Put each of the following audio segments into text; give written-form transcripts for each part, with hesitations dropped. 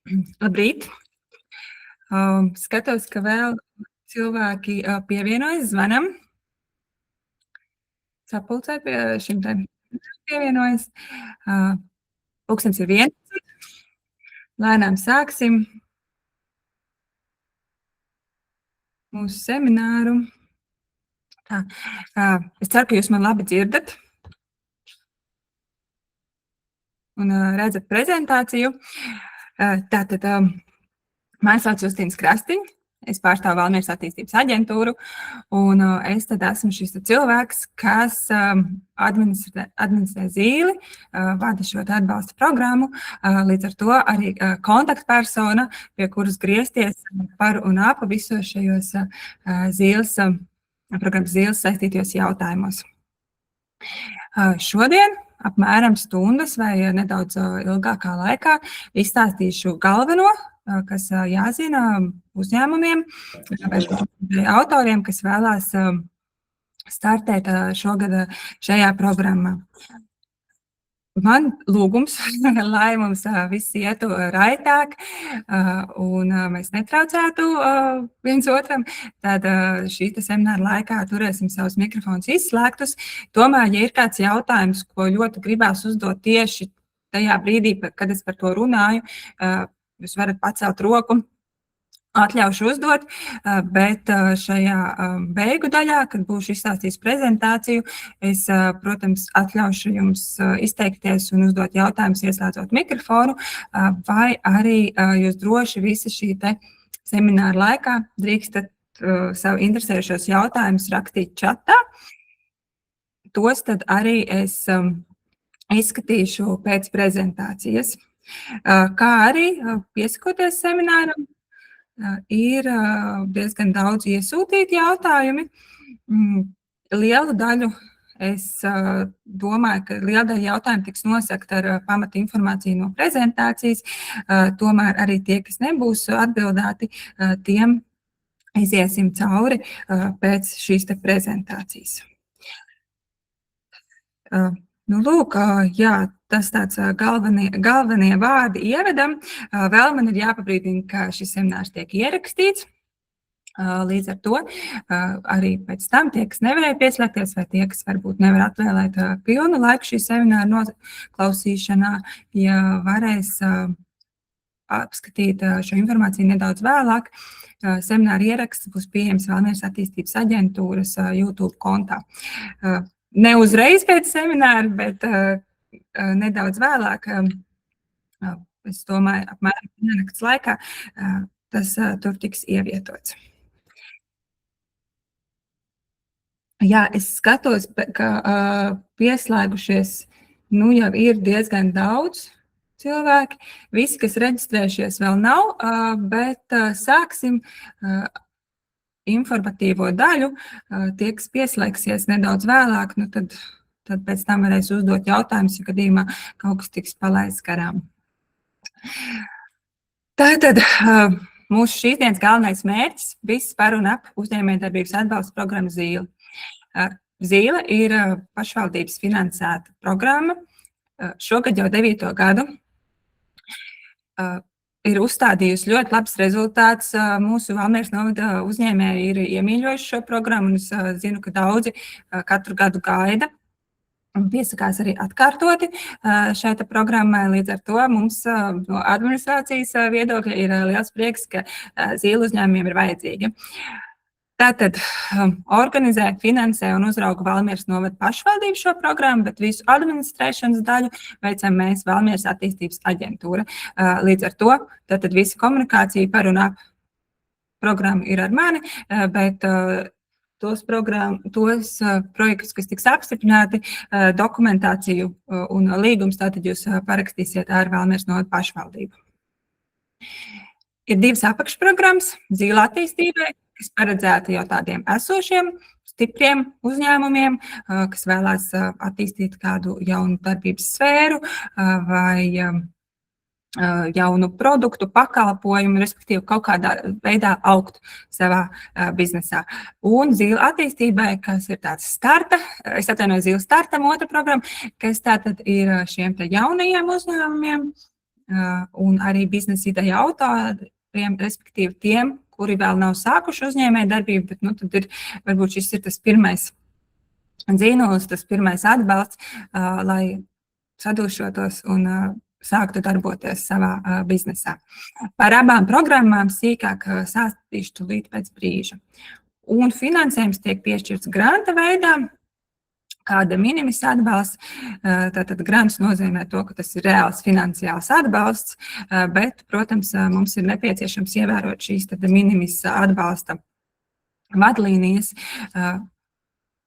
Labrīt! Skatos, ka vēl cilvēki pievienojas, zvanam. Sapulcē pie šim te pievienojas. Pulkstens ir 11. Lēnām sāksim mūsu semināru. Tā, es ceru, ka jūs man labi dzirdat un redzat prezentāciju. Tātad, mani sauc Justīnas Krastiņa. Es pārstāvu Valmieras attīstības aģentūru, un es tad esmu šis cilvēks, kas administrē Zīli, vada šo atbalsta programmu, līdz ar to arī kontaktpersona, pie kuras griezties par un ap visos šajos programmas Zīles saistītajos jautājumos. Šodien apmēram stundas vai nedaudz ilgākā laikā izstāstīšu galveno, kas jāzina uzņēmumiem vai autoriem, kas vēlās startēt šogad šajā programmā. Man lūgums, lai mums viss ietu raitāk un mēs netraucētu viens otram, tad šī semināra laikā turēsim savus mikrofonus izslēgtus. Tomēr, ja ir kāds jautājums, ko ļoti gribās uzdot tieši tajā brīdī, kad es par to runāju, jūs varat pacelt roku, atļaušu uzdot, bet šajā beigu daļā, kad būšu izstāstījis prezentāciju, es, protams, atļaušu jums izteikties un uzdot jautājumus, ieslēdzot mikrofonu, vai arī jūs droši visi šī te semināra laikā drīkstat savu interesējušos jautājumus rakstīt čatā. Tos tad arī es izskatīšu pēc prezentācijas. Kā arī piesakoties semināram, ir diezgan daudz iesūtīti jautājumi. Lielu daļu es domāju, ka liela daļa jautājumu tiks nosakt ar pamata informāciju no prezentācijas, tomēr arī tie, kas nebūs atbildēti, tiem iziesim cauri pēc šīs te prezentācijas. Lūk, jā, tas tāds galvenie vārdi ievadam. Vēl man ir jāpabrīdina, ka šis seminārs tiek ierakstīts. Līdz ar to arī pēc tam tie, kas nevarēja pieslēgties, vai tie, kas varbūt nevar atvēlēt pilnu laiku šī semināra noklausīšanā, ja varēs apskatīt šo informāciju nedaudz vēlāk, semināra ieraksts būs pieejams Valmieras attīstības aģentūras YouTube kontā. Ne uzreiz pēc semināra, bet nedaudz vēlāk, es domāju, apmēram diennakts laikā, tas tur tiks ievietots. Jā, es skatos, ka pieslēgušies, jau ir diezgan daudz cilvēki. Visi, kas reģistrējušies, vēl nav, bet sāksim informatīvo daļu. Tie, kas pieslēgsies nedaudz vēlāk, tad pēc tam varēs uzdot jautājumus, ja gadījumā kaut kas tiks palaists garām. Tātad mūsu šīs dienas galvenais mērķis - viss par un ap uzņēmējdarbības atbalsta programmu Zīle. Zīle ir pašvaldības finansēta programma. Šogad jau 9. gadu. Ir uzstādījusi ļoti labs rezultāts. Mūsu Valmieras novada uzņēmēji ir iemīļojuši šo programmu, un es zinu, ka daudzi katru gadu gaida un piesakās arī atkārtoti šai programmai. Līdz ar to mums no administrācijas viedokļa ir liels prieks, ka Zīle uzņēmumiem ir vajadzīgi. Tātad organizē, finansē un uzrauga Valmieras novada pašvaldību šo programmu, bet visu administrēšanas daļu veicam mēs Valmieras attīstības aģentūra. Līdz ar to tātad visa komunikācija par un ap programmu ir ar mani, bet tos projektus, kas tiks apstiprināti, dokumentāciju un līgums, tātad jūs parakstīsiet ar Valmieras novada pašvaldību. Ir 2 apakšprogrammas Zīle attīstībai, kas paredzēta jau tādiem esošiem, stipriem uzņēmumiem, kas vēlās attīstīt kādu jaunu darbības sfēru vai jaunu produktu, pakalpojumu, respektīvi kaut kādā veidā augt savā biznesā. Un Zīle attīstībai, kas ir tāds Zīle startam otra programma, kas tātad ir šiem te jaunajiem uzņēmumiem, un arī biznesa ideja autoriem, respektīvi tiem, kuri vēl nav sākuši uzņēmēju darbību, bet tad varbūt šis ir tas pirmais dzīnulis, tas pirmais atbalsts, lai sadūšotos un sāktu darboties savā biznesā. Par abām programmām sīkāk stāstīšu tūlīt pēc brīža. Un finansējums tiek piešķirts granta veidā, kāda minimis atbalsts. Tātad grants nozīmē to, ka tas ir reāls finansiāls atbalsts, bet, protams, mums ir nepieciešams ievērot šīs minimis atbalsta vadlīnijas.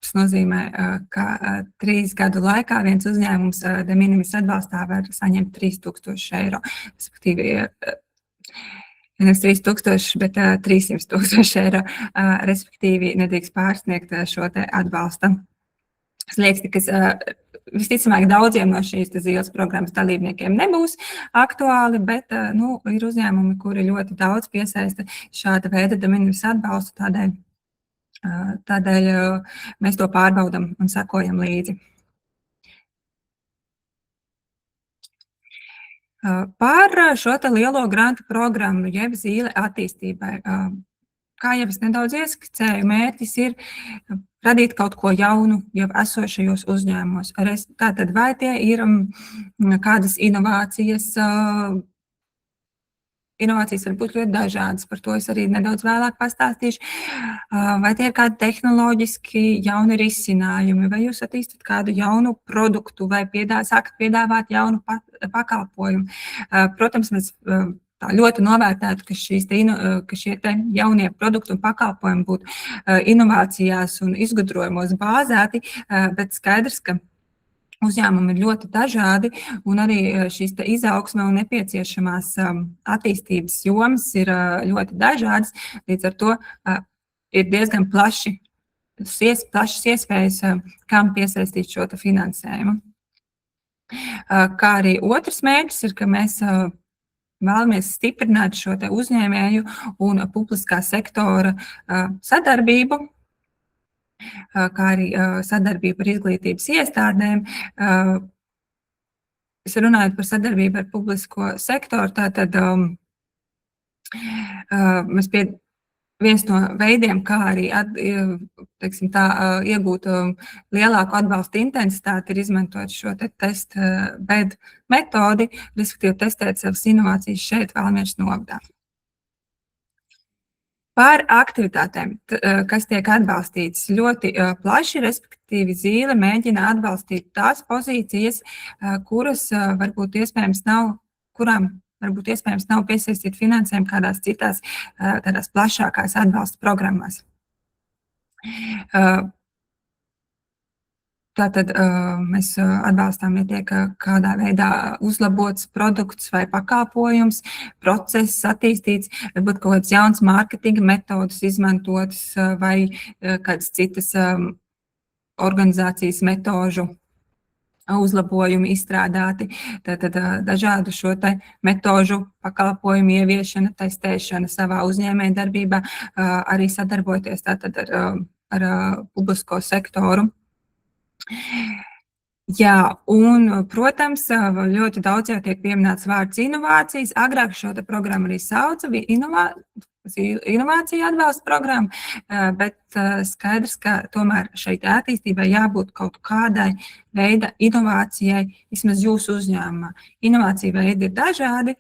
Tas nozīmē, ka 3 gadu laikā viens uzņēmums de minimis atbalstā var saņemt 3000 eiro. Respektīvi, nevis 3000, bet 300,000 eiro. Respektīvi, nedrīkst pārsniegt šo te atbalsta slieksni, kas visticamāk daudziem no šīs zīles programmas dalībniekiem nebūs aktuāli, bet ir uzņēmumi, kuri ļoti daudz piesaista šāda veida de minimis atbalstu, tādēļ mēs to pārbaudam un sekojam līdzi. Par šo te lielo grantu programmu, jeb zīle attīstībai. Kā jau es nedaudz ieskicēju, mērķis ir radīt kaut ko jaunu jau esošajos uzņēmumos. Tātad vai tie ir kādas inovācijas, inovācijas var būt ļoti dažādas, par to es arī nedaudz vēlāk pastāstīšu. Vai tie ir kādi tehnoloģiski jauni risinājumi, vai jūs attīstat kādu jaunu produktu, vai sākat piedāvāt jaunu pakalpojumu. Protams, mēs tā ļoti novērtētu, ka šie jaunie produkti un pakalpojumi būtu inovācijās un izgudrojumos bāzēti, bet skaidrs, ka uzņēmumi ir ļoti dažādi, un arī šīs izaugsme un nepieciešamās attīstības jomas ir ļoti dažādas. Līdz ar to ir diezgan plašas iespējas, kam piesaistīt šo finansējumu. Kā arī otrs mērķis ir, ka mēs vēlamies stiprināt šo uzņēmēju un publiskā sektora sadarbību, kā arī sadarbību ar izglītības iestādēm. Es runāju par sadarbību ar publisko sektoru, tātad viens no veidiem, kā arī iegūt lielāku atbalsta intensitāti, ir izmantot šo testu bed metodi, respektīvi testēt savas inovācijas šeit vēlamies novadā. Par aktivitātēm, kas tiek atbalstītas ļoti plaši, respektīvi zīle mēģina atbalstīt tās pozīcijas, kurām varbūt iespējams nav piesaistīt finansējumu kādās citās tādās plašākās atbalsta programmās. Tātad mēs atbalstām, ja tiek kādā veidā uzlabots produkts vai pakalpojums, process attīstīts, varbūt kaut kāds jauns mārketinga metodas izmantotas vai kādas citas organizācijas metožu uzlabojumi izstrādāti. Tātad dažādu šo metožu pakalpojumu ieviešana, testēšana savā uzņēmēja darbībā, arī sadarbojoties tātad ar publisko sektoru. Jā, un, protams, ļoti daudz jau tiek pieminēts vārds inovācijas. Agrāk šo programmu arī sauca inovācija atbalsta programma, bet skaidrs, ka tomēr šeit attīstībai jābūt kaut kādai veida inovācijai, vismaz jūsu uzņēmumā. Inovācija veidi ir dažādi.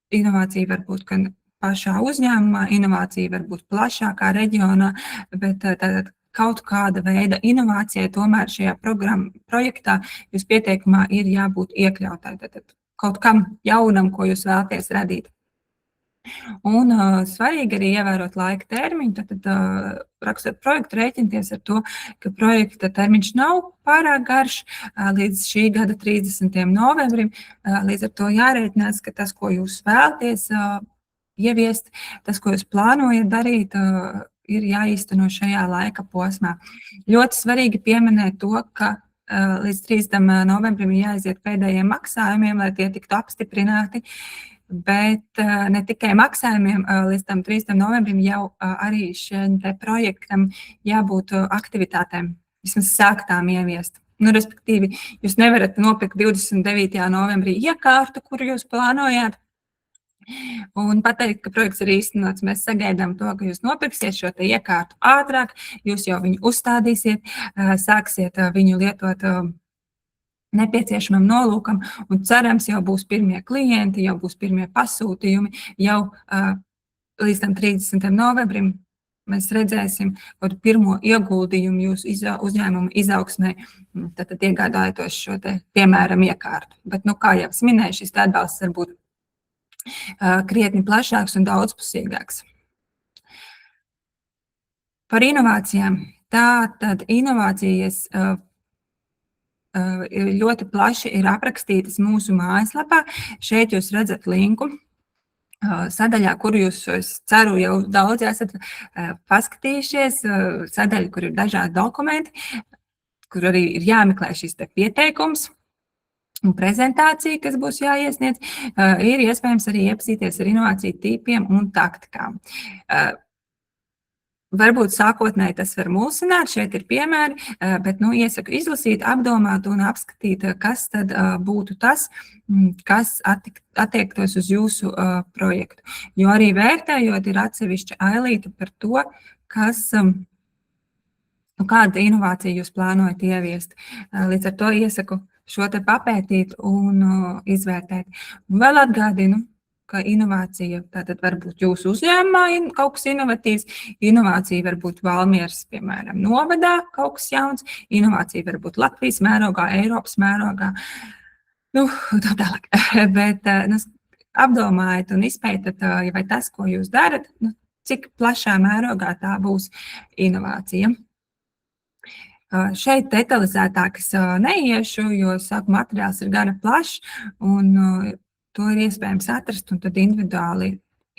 Inovācija var būt gan pašā uzņēmumā, inovācija var būt plašākā reģionā, bet tātad kaut kāda veida inovācijai tomēr šajā projektā jūs pieteikumā ir jābūt iekļautai. Tātad kaut kam jaunam, ko jūs vēlaties radīt. Un svarīgi arī ievērot laika termiņu, tad rakstot projektu rēķinties ar to, ka projekta termiņš nav pārāk garš līdz šī gada 30. novembrim. Līdz ar to jārēķinās, ka tas, ko jūs vēlaties ieviest, tas, ko jūs plānojat darīt, ir jāīsteno šajā laika posmā. Ļoti svarīgi pieminēt to, ka līdz 30. novembrim ir jāiziet pēdējiem maksājumiem, lai tie tiktu apstiprināti, bet ne tikai maksājumiem, līdz tam 30. novembrim jau arī šiem projektam jābūt aktivitātēm, vismaz sāktām ieviest. Respektīvi, jūs nevarat nopirkt 29. novembrī iekārtu, kuru jūs plānojāt, un pateikt, ka projekts ir īstenots. Mēs sagaidām to, ka jūs nopirksiet šo te iekārtu ātrāk, jūs jau viņu uzstādīsiet, sāksiet viņu lietot nepieciešamam nolūkam, un cerams, jau būs pirmie klienti, jau būs pirmie pasūtījumi, jau līdz tam 30. novembrim mēs redzēsim kaut pirmo ieguldījumu jūsu uzņēmuma izaugsmē, tad iegādājoties šo te, piemēram, iekārtu. Bet, kā jau es minēju, šis atbalsts var būt krietni plašāks un daudzpusīgāks. Par inovācijām. Tātad inovācijas ļoti plaši ir aprakstītas mūsu mājaslapā. Šeit jūs redzat linku sadaļā, kuru jūs, es ceru, jau daudz esat paskatījušies, sadaļa, kur ir dažādi dokumenti, kur arī ir jāmeklē šis te pieteikums un prezentācija, kas būs jāiesniedz, ir iespējams arī iepazīties ar inovāciju tīpiem un taktikām. Varbūt sākotnēji tas var mulsināt, šeit ir piemēri, bet iesaku izlasīt, apdomāt un apskatīt, kas tad būtu tas, kas attiektos uz jūsu projektu. Jo arī vērtējot ir atsevišķa ailīta par to, kāda inovācija jūs plānojat ieviest. Līdz ar to iesaku šo te papētīt un izvērtēt. Un vēl atgādinu, ka inovācija tātad var būt jūsu uzņēmumā kaut kas inovatīvs, inovācija var būt Valmieras, piemēram, novadā kaut kas jauns, inovācija var būt Latvijas mērogā, Eiropas mērogā, tā tālāk. Bet apdomājiet un izpētat, vai tas, ko jūs darat, cik plašā mērogā tā būs inovācija. Šeit detalizētāk es neiešu, jo saku, materiāls ir gana plašs un to ir iespējams atrast un tad individuāli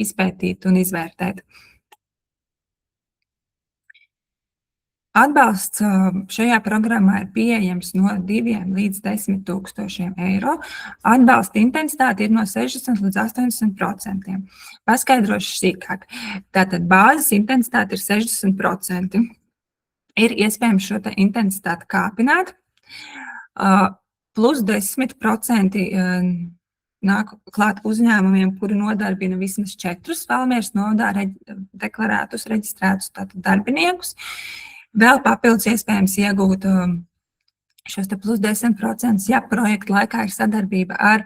izpētīt un izvērtēt. Atbalsts šajā programmā ir pieejams no 2 līdz 10 000 eiro. Atbalsta intensitāte ir no 60 līdz 80%. Paskaidrošu sīkāk. Tātad bāzes intensitāte ir 60%. Ir iespējams šo te intensitāti kāpināt. Plus 10% nāk klāt uzņēmumiem, kuri nodarbina vismaz 4 Valmieras novadā deklarētus, reģistrētus darbiniekus. Vēl papildus iespējams iegūt šos te plus 10%, ja projekta laikā ir sadarbība ar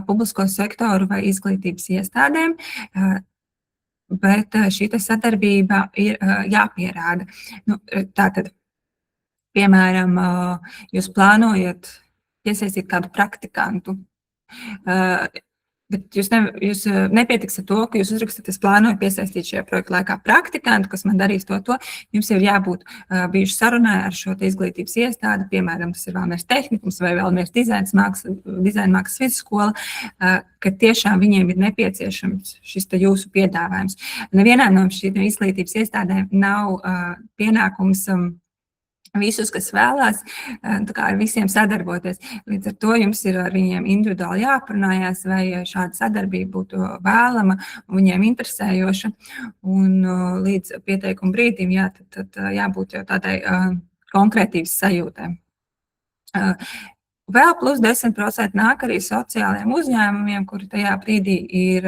publisko sektoru vai izglītības iestādēm, bet šī sadarbība ir jāpierāda. Tātad, piemēram, jūs plānojat iesaistīt kādu praktikantu, bet jūs nepietiks ar to, ka jūs uzrakstat, es plānoju piesaistīt šajā projekta laikā praktikantu, kas man darīs to. Jums ir jābūt bijuši sarunā ar šo izglītības iestādi, piemēram, tas ir Valmieras tehnikums vai Valmieras dizaina mākslas vidusskola, ka tiešām viņiem ir nepieciešams šis jūsu piedāvājums. Nevienā no šīm izglītības iestādēm nav pienākums visus, kas vēlās, ar visiem sadarboties. Līdz ar to jums ir ar viņiem individuāli jāparunājās, vai šāda sadarbība būtu vēlama un viņiem interesējoša. Un līdz pieteikuma brīdim tad jābūt jau tādai konkrētības sajūtai. Vēl plus 10% nāk arī sociālajiem uzņēmumiem, kuri tajā brīdī ir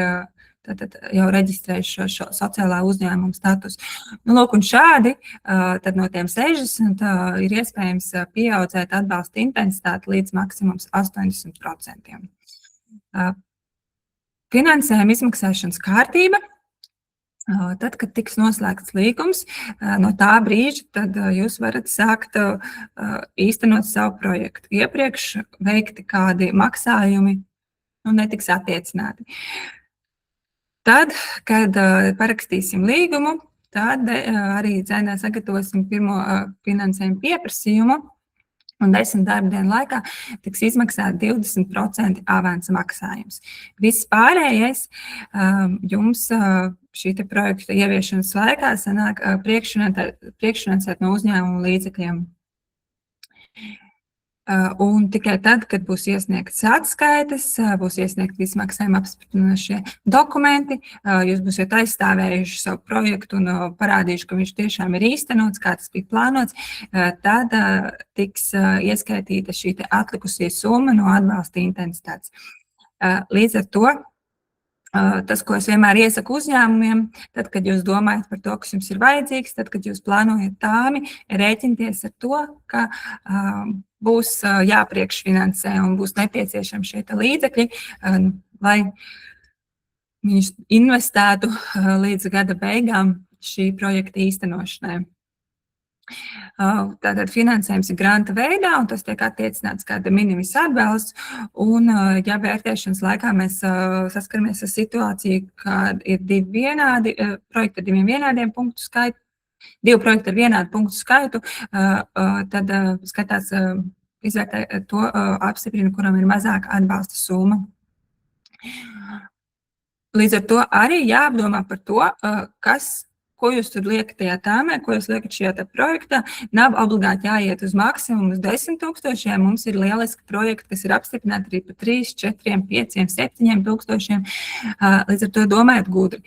jau reģistrējuši šo sociālā uzņēmuma statusu. Un šādi tad no tiem 60 ir iespējams pieaudzēt atbalsta intensitāti līdz maksimums 80%. Finansējuma izmaksāšanas kārtība. Tad, kad tiks noslēgts līgums, no tā brīža, tad jūs varat sākt īstenot savu projektu. Iepriekš veikti kādi maksājumi netiks attiecināti. Tad, kad parakstīsim līgumu, tad arī sagatavosim pirmo finansējumu pieprasījumu, un 10 darba dienu laikā tiks izmaksāt 20% avansa maksājums. Viss pārējais jums šī projekta ieviešanas laikā sanāk priekšfinansēt no uzņēmuma līdzekļiem. Un tikai tad, kad būs iesniegtas atskaites, būs iesniegti izmaksājuma apstiprinošie dokumenti, jūs būsiet aizstāvējuši savu projektu un parādījuši, ka viņš tiešām ir īstenots, kā tas bija plānots, tad tiks ieskaitīta šī atlikusī summa no atbalsta intensitātes. Līdz ar to tas, ko es vienmēr iesaku uzņēmumiem, tad, kad jūs domājat par to, kas jums ir vajadzīgs, tad, kad jūs plānojat tāmi, rēķinties ar to, ka būs jāpriekšfinansē un būs nepieciešami šie līdzekļi, lai viņus investētu līdz gada beigām šī projekta īstenošanai. Tātad finansējums ir granta veidā, un tas tiek attiecināts kā de minimis atbalsts. Un, ja vērtēšanas laikā mēs saskaramies ar situāciju, kad ir divi projekti ar diviem vienādiem punktu skaitu, divi projekti ar vienādu punktu skaitu, tad skatās, izvērtē to apstiprina, kuram ir mazāka atbalsta summa. Līdz ar to arī jāapdomā par to, ko jūs tur liekat tajā tāmē, ko jūs liekat šajā projektā. Nav obligāti jāiet uz maksimumu, uz 10 000. Mums ir lieliski projekti, kas ir apstiprināti arī par 3, 4, 5, 7 000. Līdz ar to domājiet gudri.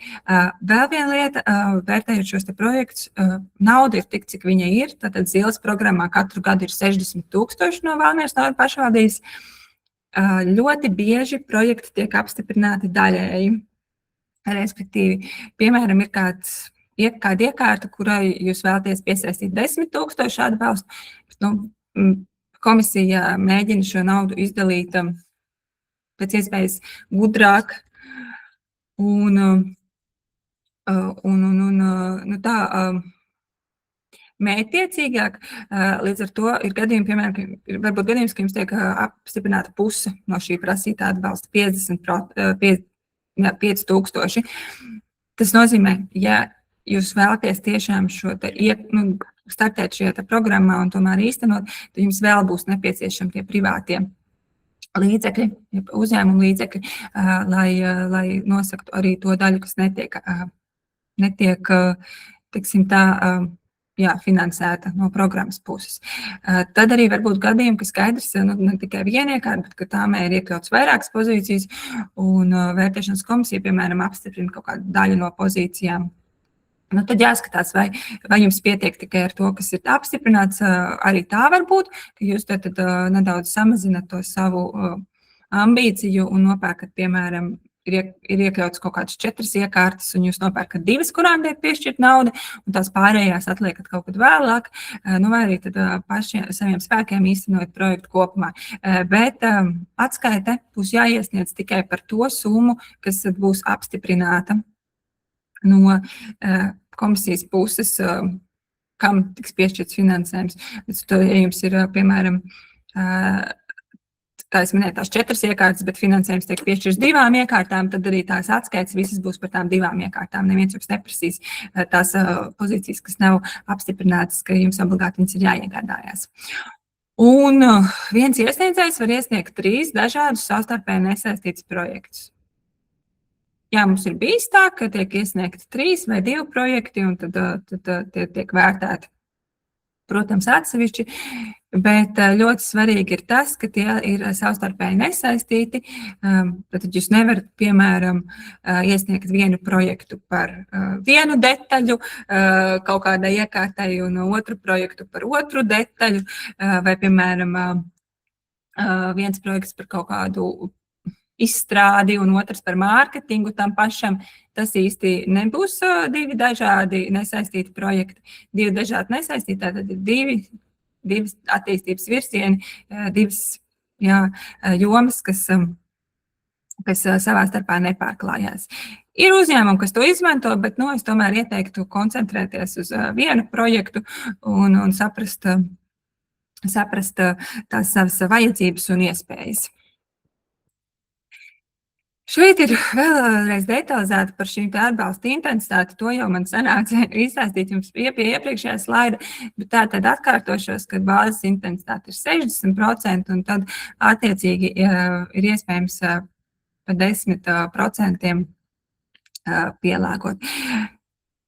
Vēl viena lieta, vērtējot šos projektus, nauda ir tik, cik viņa ir. Tātad Zilas programmā katru gadu ir 60 000 no Valmieras novada pašvaldības. Ļoti bieži projekti tiek apstiprināti daļēji. Respektīvi, piemēram, ir kāda iekārta, kurai jūs vēlaties piesaistīt 10 000 atbalstu, bet komisija mēģina šo naudu izdalīt pēc iespējas gudrāk un tā mērķtiecīgāk. Līdz ar to ir gadījumi, piemēram, varbūt gadījums, ka jums tiek apstiprināta puse no šī prasītā atbalsta, 5,000. Tas nozīmē, ja jūs vēlaties tiešām šo startēt šajā programmā un tomēr īstenot, tad jums vēl būs nepieciešami tie privātie līdzekļi, uzņēmumu līdzekļi, lai nosaktu arī to daļu, kas netiek teiksim tā, finansēta no programmas puses. Tad arī var būt gadījumi, ka skaidrs, ne tikai viena iekārta, bet ka tāmē ir iekļauts vairākas pozīcijas, un vērtēšanas komisija, piemēram, apstiprina kaut kādu daļu no pozīcijām. Tad jāskatās, vai jums pietiek tikai ar to, kas ir apstiprināts. Arī tā var būt, ka jūs tad nedaudz samazināt to savu ambīciju un nopērkat, piemēram, ir iekļauts kaut kādas 4 iekārtas, un jūs nopērkat 2, kurām tiek piešķirt nauda, un tās pārējās atliekat kaut kad vēlāk, vai arī tad saviem spēkiem īstenojot projektu kopumā. Bet atskaite būs jāiesniedz tikai par to summu, kas būs apstiprināta no komisijas puses, kam tiks piešķirts finansējums. Ja jums ir, piemēram, kā es minēju, tās 4 iekārtas, bet finansējums tiek piešķirts 2 iekārtām, tad arī tās atskaites visas būs par tām 2 iekārtām. Neviens jums neprasīs tās pozīcijas, kas nav apstiprinātas, ka jums obligāti viņas ir jāiegādājās. Un viens iesniedzējs var iesniegt 3 dažādus savstarpēji nesaistītus projektus. Jā, mums ir bijis tā, ka tiek iesniegti 3 vai 2 projekti, un tad tie tiek vērtēti, protams, atsevišķi, bet ļoti svarīgi ir tas, ka tie ir savstarpēji nesaistīti. Tad jūs nevarat, piemēram, iesniegt vienu projektu par vienu detaļu kaut kādai iekārtai un otru projektu par otru detaļu, vai, piemēram, viens projekts par kaut kādu izstrādi un otrs par mārketingu tam pašam. Tas īsti nebūs 2 dažādi nesaistīti projekti. 2 dažādi nesaistīti, tātad ir 2 attīstības virzieni, 2 jomas, kas savā starpā nepārklājās. Ir uzņēmumi, kas to izmanto, bet es tomēr ieteiktu koncentrēties uz vienu projektu un saprast tās savas vajadzības un iespējas. Šeit ir vēlreiz detalizēti par šīm atbalsta intensitāti. To jau man sanāca izstāstīt jums pie iepriekšējā slaida, bet tā tad atkārtošos, ka bāzes intensitāte ir 60%, un tad attiecīgi ir iespējams pa 10% pielāgot.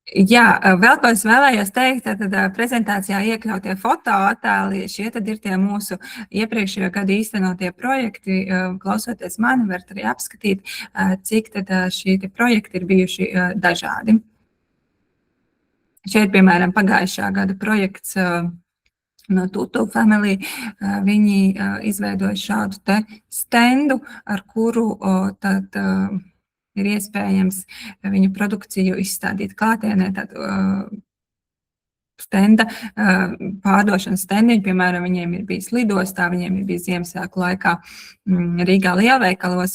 Jā, vēl ko es vēlējos teikt, tad prezentācijā iekļautie fotoattēli, šie tad ir tie mūsu iepriekšējo gadu īstenotie projekti. Klausoties mani, varat arī apskatīt, cik tad šie projekti ir bijuši dažādi. Šeit, piemēram, pagājušā gada projekts no Tutu Family. Viņi izveidoja šādu te stendu, ar kuru tad ir iespējams viņu produkciju izstādīt klātienē. Tad stenda, pārdošanas stendi, piemēram, viņiem ir bijis lidostā, viņiem ir bijis Ziemassvētku laikā Rīgā lielveikalos.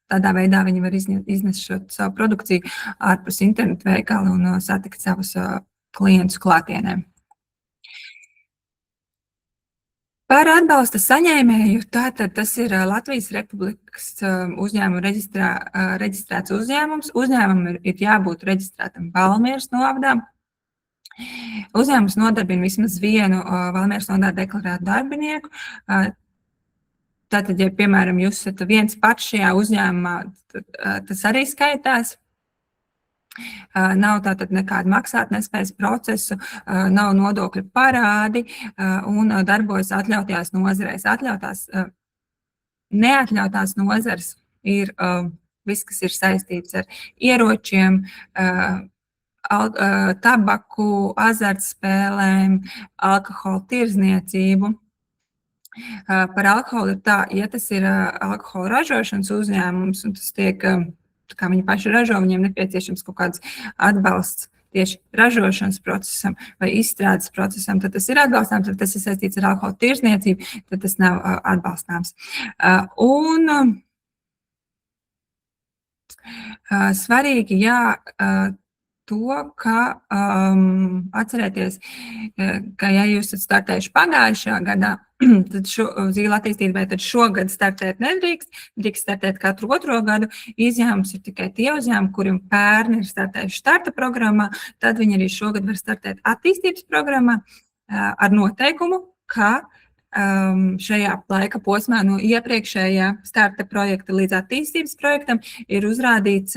Tādā veidā viņi var iznest šo savu produkciju ārpus internetu veikalu un satikt savus klientus klātienē. Par atbalsta saņēmēju, tātad tas ir Latvijas Republikas uzņēmuma reģistrēts uzņēmums. Uzņēmumam ir jābūt reģistrētam Valmieras novadā. Uzņēmums nodarbina vismaz vienu Valmieras novadā deklarētu darbinieku. Tātad, ja, piemēram, jūs esat viens pats šajā uzņēmumā, tas arī skaitās. Nav tātad nekāda maksātnespējas procesu, nav nodokļu parādi un darbojas atļautajās nozarēs. Neatļautās nozares ir viss, kas ir saistīts ar ieročiem, tabaku, azartspēlēm, alkohola tirdzniecību. Par alkoholu ir tā, ja tas ir alkohola ražošanas uzņēmums un tas tiek, kā viņi paši ražo, viņiem nepieciešams kaut kāds atbalsts tieši ražošanas procesam vai izstrādes procesam, tad tas ir atbalstāms, tad tas ir saistīts ar alkohola tirdzniecību, tad tas nav atbalstāms. Un svarīgi, jā, to, ka atcerēties, ka ja jūs esat startējuši pagājušajā gadā, tad zīle attīstībai, tad šogad startēt nedrīkst, drīkst startēt katru otro gadu. Izņēmums ir tikai tie uzņēmumi, kuriem pērni ir startējuši starta programmā, tad viņi arī šogad var startēt attīstības programmā ar noteikumu, ka šajā laika posmā no iepriekšējā starta projekta līdz attīstības projektam ir uzrādīts.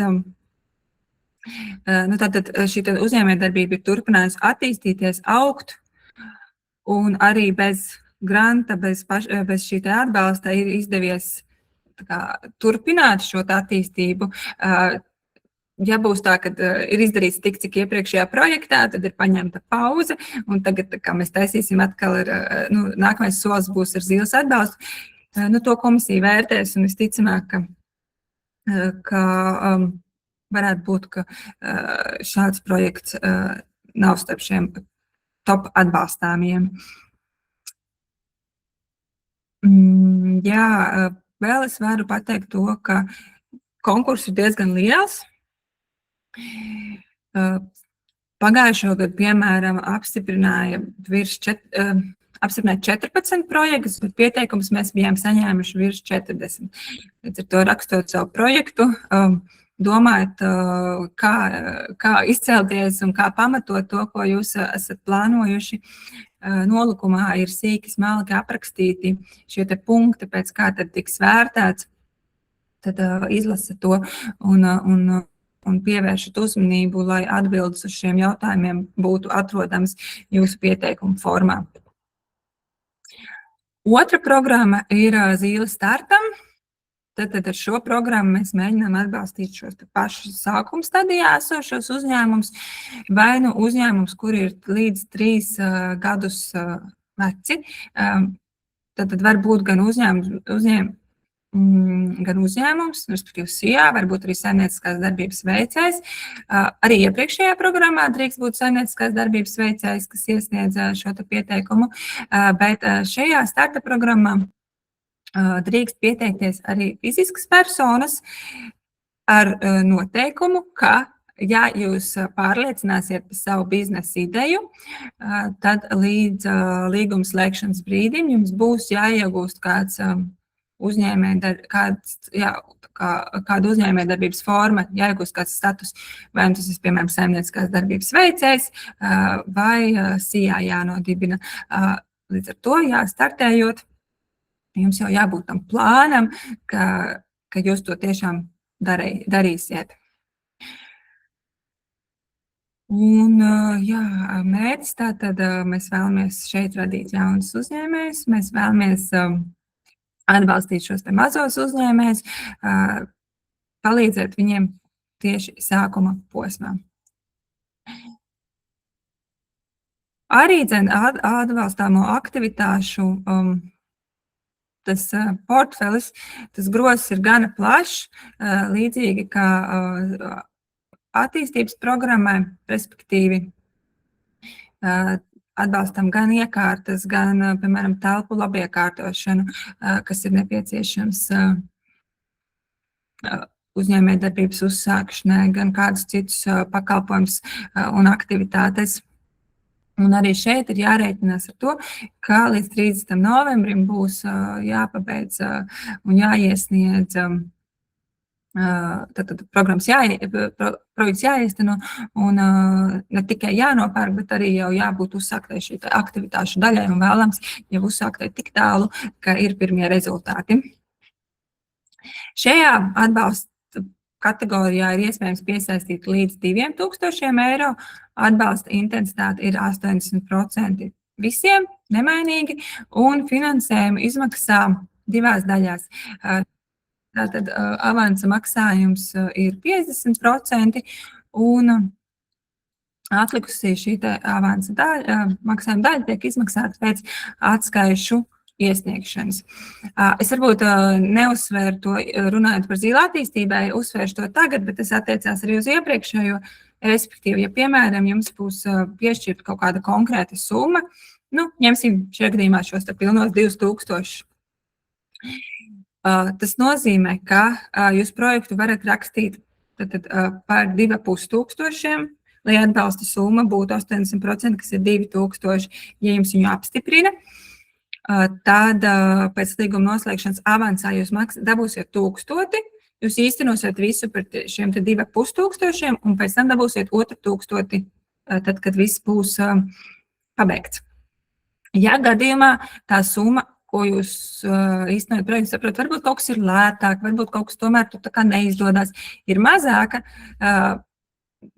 Tātad šī uzņēmējdarbība ir turpinājusi attīstīties, augt, un arī bez granta, bez šī atbalsta ir izdevies turpināt šo attīstību. Ja būs tā, ka ir izdarīts tik, cik iepriekšējā projektā, tad ir paņemta pauze, un tagad, kā mēs taisīsim atkal, nākamais solis būs ar zīles atbalstu. To komisija vērtēs, un visticamāk, ka varētu būt, ka šāds projekts nav starp šiem top atbalstāmiem. Jā, vēl es varu pateikt to, ka konkurss ir diezgan liels. Pagājušo gadu, piemēram, apstiprināja 14 projektus, bet pieteikumus mēs bijām saņēmuši virs 40. Līdz ar to rakstot savu projektu, domājot, kā izcelties un kā pamatot to, ko jūs esat plānojuši. Nolikumā ir sīki, smalki aprakstīti šie te punkti, pēc kā tad tiks vērtēts. Tad izlasa to un pievēršat uzmanību, lai atbildes uz šiem jautājumiem būtu atrodams jūsu pieteikuma formā. Otra programma ir Zīle startam. Tad ar šo programmu mēs mēģinām atbalstīt šos pašus sākuma stadijā esošos uzņēmumus, vai uzņēmumus, kuri ir līdz 3 gadus veci. Tad var būt gan uzņēmums, respektīvi SIA, varbūt arī saimnieciskās darbības veicējs. Arī iepriekšējā programmā drīkst būt saimnieciskās darbības veicējs, kas iesniedz šo pieteikumu, bet šajā starta programmā drīkst pieteikties arī fiziskas personas ar noteikumu, ka, ja jūs pārliecināsiet par savu biznesa ideju, tad līdz līguma slēgšanas brīdim jums būs jāiegūst kāda uzņēmējdarbības forma, jāiegūst kāds status, vai tas ir, piemēram, saimnieciskās darbības veicējs, vai SIA jānodibina. Līdz ar to, startējot, jums jau jābūt tam plānam, ka jūs to tiešām darīsiet. Un, jā, mērķis tātad mēs vēlamies šeit radīt jaunus uzņēmējus, mēs vēlamies atbalstīt šos te mazos uzņēmējus, palīdzēt viņiem tieši sākuma posmā. Arī atbalstāmo aktivitāšu tas portfelis, tas grozs ir gana plašs, līdzīgi kā attīstības programmai, respektīvi atbalstam gan iekārtas, gan, piemēram, telpu labiekārtošanu, kas ir nepieciešams uzņēmējdarbības uzsākšanai, gan kādus citus pakalpojumus un aktivitātes. Un arī šeit ir jārēķinās ar to, ka līdz 30. novembrim būs jāpabeidz un jāiesniedz tad programmas projekts jāiesteno un ne tikai jānopērk, bet arī jau jābūt uzsāktai šī aktivitāšu daļai un vēlams jau uzsāktai tik tālu, ka ir pirmie rezultāti. Šajā atbalsta kategorijā ir iespējams piesaistīt līdz 2000 eiro. Atbalsta intensitāte ir 80% visiem, nemainīgi, un finansējumu izmaksā divās daļās. Tātad avansa maksājums ir 50%, un atlikusī šī avansa maksājuma daļa tiek izmaksāta pēc atskaišu iesniegšanas. Es varbūt neuzsvēru to, runājot par zīle attīstībai, uzsvēršu to tagad, bet tas attiecās arī uz iepriekšējo, respektīvi, ja, piemēram, jums būs piešķirta kaut kāda konkrēta summa, ņemsim šajā gadījumā šos pilnos 2000. Tas nozīmē, ka jūs projektu varat rakstīt par 2500, lai atbalsta summa būtu 80%, kas ir 2000, ja jums viņu apstiprina. Tad pēc līguma noslēgšanas avansā jūs dabūsiet 1000, jūs īstenosiet visu par šiem 2500, un pēc tam dabūsiet otru 1000, tad, kad viss būs pabeigts. Ja gadījumā tā summa, ko jūs īstenojat projektu, saprot, varbūt kaut kas ir lētāk, varbūt kaut kas tomēr tā kā neizdodas, ir mazāka,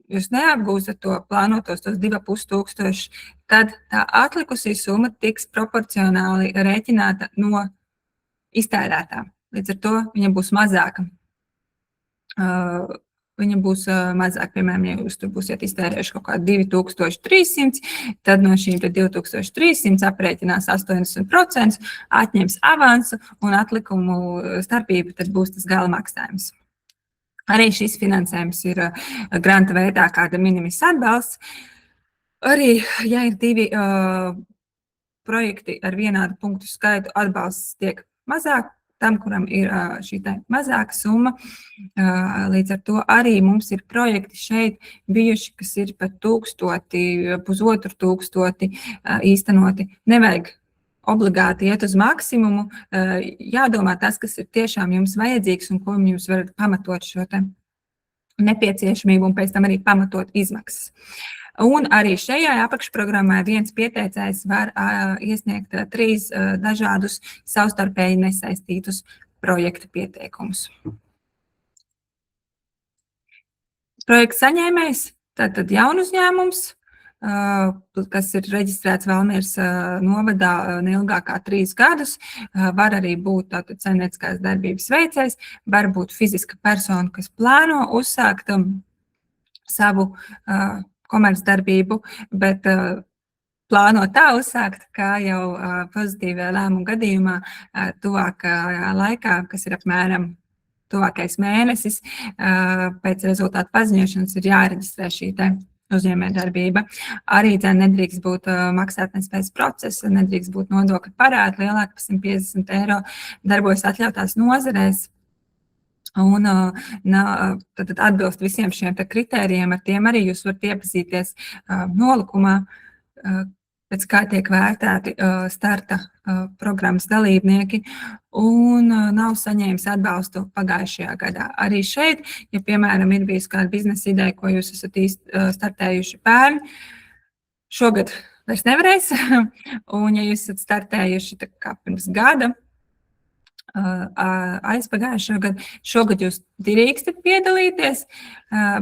jūs neapgūstat to plānotos tos 2500, tad tā atlikusī summa tiks proporcionāli rēķināta no iztērētā. Līdz ar to viņa būs mazāka. Viņa būs mazāk, piemēram, ja jūs tur būsiet iztērējuši kaut kādu 2300, tad no šīm 2300 aprēķinās 80%, atņems avansu un atlikumu starpība tad būs tas gala maksājums. Arī šis finansējums ir granta veidā kā de minimis atbalsts. Arī, ja ir divi projekti ar vienādu punktu skaitu, atbalsts tiek mazāk, tam, kuram ir šī mazāka summa. Līdz ar to arī mums ir projekti šeit bijuši, kas ir pat 1000, 1500 īstenoti. Nevajag obligāti iet uz maksimumu, jādomā tas, kas ir tiešām jums vajadzīgs un ko jums varat pamatot šo nepieciešamību un pēc tam arī pamatot izmaksas. Un arī šajā apakšprogrammā viens pieteicējs var iesniegt 3 dažādus savstarpēji nesaistītus projekta pieteikumus. Projekta saņēmējs, tātad jaunuzņēmums, kas ir reģistrēts Valmieras novadā neilgāk kā 3 gadus, var arī būt saimnieciskās darbības veicējs, var būt fiziska persona, kas plāno uzsākt savu komercdarbību, bet plāno tā uzsākt, kā jau pozitīvā lēmuma gadījumā tuvākajā laikā, kas ir apmēram tuvākais mēnesis, pēc rezultātu paziņošanas ir jāreģistrē šī uzņēmējdarbība. Arī nedrīkst būt maksātnespējas procesa, nedrīkst būt nodokļu parādi lielāki par 150 eiro, darbojas atļautās nozarēs. Un tad atbilst visiem šiem kritērijiem, ar tiem arī jūs varat iepazīties nolikumā, pēc kā tiek vērtēti starta programmas dalībnieki un nav saņēmis atbalstu pagājušajā gadā. Arī šeit, ja, piemēram, ir bijusi kāda biznesa ideja, ko jūs esat startējuši pērn, šogad vairs nevarēs, un ja jūs esat startējuši tā kā pirms gada, aizpagājušo gadu. Šogad jūs drīkstat piedalīties,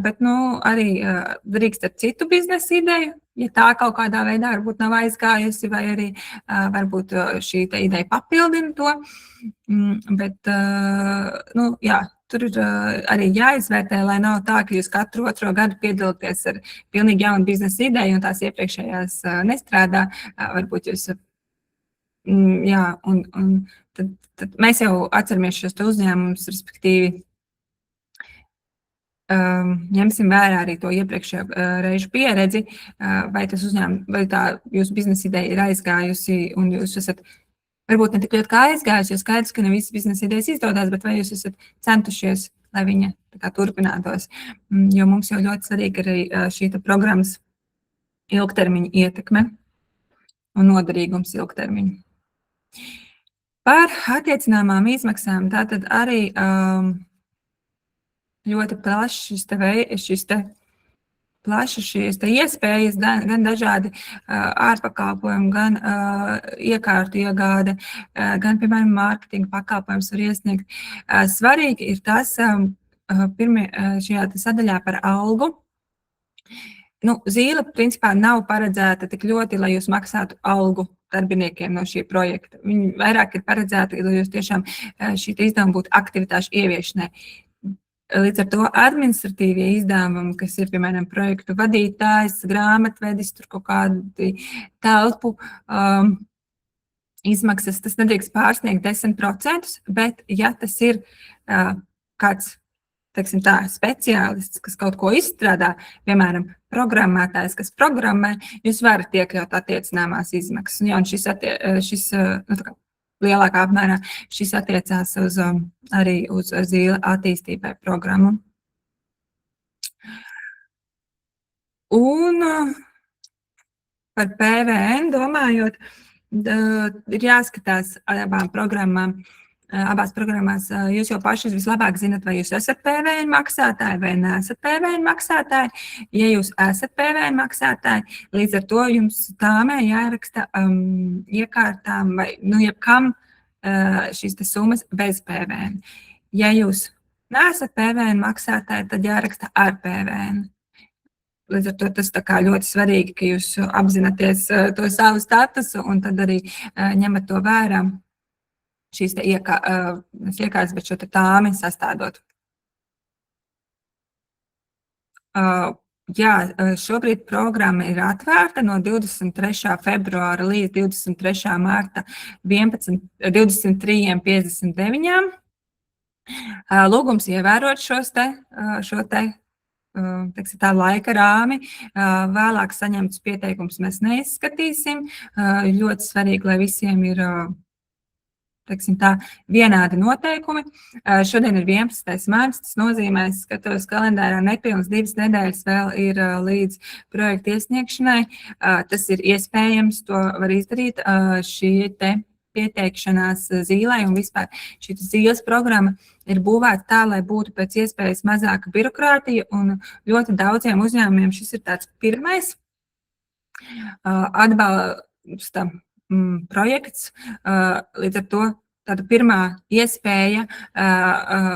bet arī drīkstat citu biznesa ideju, ja tā kaut kādā veidā varbūt nav aizgājusi, vai arī varbūt šī ideja papildina to. Bet, jā, tur ir arī jāizvērtē, lai nav tā, ka jūs katru otro gadu piedalāties ar pilnīgi jaunu biznesa ideju, un tās iepriekšējās nestrādā. Varbūt jūs, jā, un tad mēs jau atceramies šos uzņēmumus, respektīvi, ņemsim vērā arī to iepriekšējo reižu pieredzi, vai tas uzņēmums, vai tā jūsu biznesa ideja ir aizgājusi, un jūs esat varbūt ne tik ļoti kā aizgājusi, jo skaidrs, ka ne visas biznesa idejas izdodās, bet vai jūs esat centušies, lai viņa tā kā turpinātos. Jo mums jau ļoti svarīga arī šī programmas ilgtermiņa ietekme un noderīgums ilgtermiņa. Par attiecināmām izmaksām tātad arī ļoti plašas šīs iespējas, gan dažādi ārpakalpojumi, gan iekārtu iegāde, gan, piemēram, mārketinga pakalpojums var iesniegt. Svarīgi ir tas šajā sadaļā par algu. Zīle, principā, nav paredzēta tik ļoti, lai jūs maksātu algu darbiniekiem no šī projekta. Viņi vairāk ir paredzēti, lai jūs tiešām šī izdevuma būtu aktivitāšu ieviešanai. Līdz ar to administratīvie izdevumi, kas ir, piemēram, projektu vadītājs, grāmatvedis, tur kaut kādi telpu izmaksas, tas nedrīkst pārsniegt 10%, bet ja tas ir kāds, teiksim tā, speciālists, kas kaut ko izstrādā, piemēram, programmētājs, kas programmē, jūs varat iekļaut attiecināmās izmaksas. Un šis lielākā apmērā šis attiecās arī uz zīle attīstībai programmu. Un par PVN domājot, ir jāskatās abām programmām. Abās programmās jūs jau paši vislabāk zinat, vai jūs esat PVN maksātāji vai neesat PVN maksātāji. Ja jūs esat PVN maksātāji, līdz ar to jums tāmē jāraksta iekārtām vai jebkam šīs summas bez PVN. Ja jūs neesat PVN maksātāji, tad jāraksta ar PVN. Līdz ar to tas tā kā ļoti svarīgi, ka jūs apzināties to savu statusu un tad arī ņemat to vērā. Šīs iekārtas, bet šo tāmi sastādot. Jā, šobrīd programma ir atvērta no 23. februāra līdz 23. marta 23:59. Lūgums ievērot šo tā laika rāmi. Vēlāk saņemtus pieteikumus mēs neizskatīsim. Ļoti svarīgi, lai visiem ir vienādi noteikumi. Šodien ir 11. marts, tas nozīmē, ka skatos kalendārā nepilnas 2 nedēļas vēl ir līdz projekta iesniegšanai. Tas ir iespējams, to var izdarīt šī pieteikšanās zīlei un vispār šī zīles programma ir būvēta tā, lai būtu pēc iespējas mazāka birokrātija un ļoti daudziem uzņēmumiem šis ir tāds pirmais atbalsta projekts, līdz ar to tāda pirmā iespēja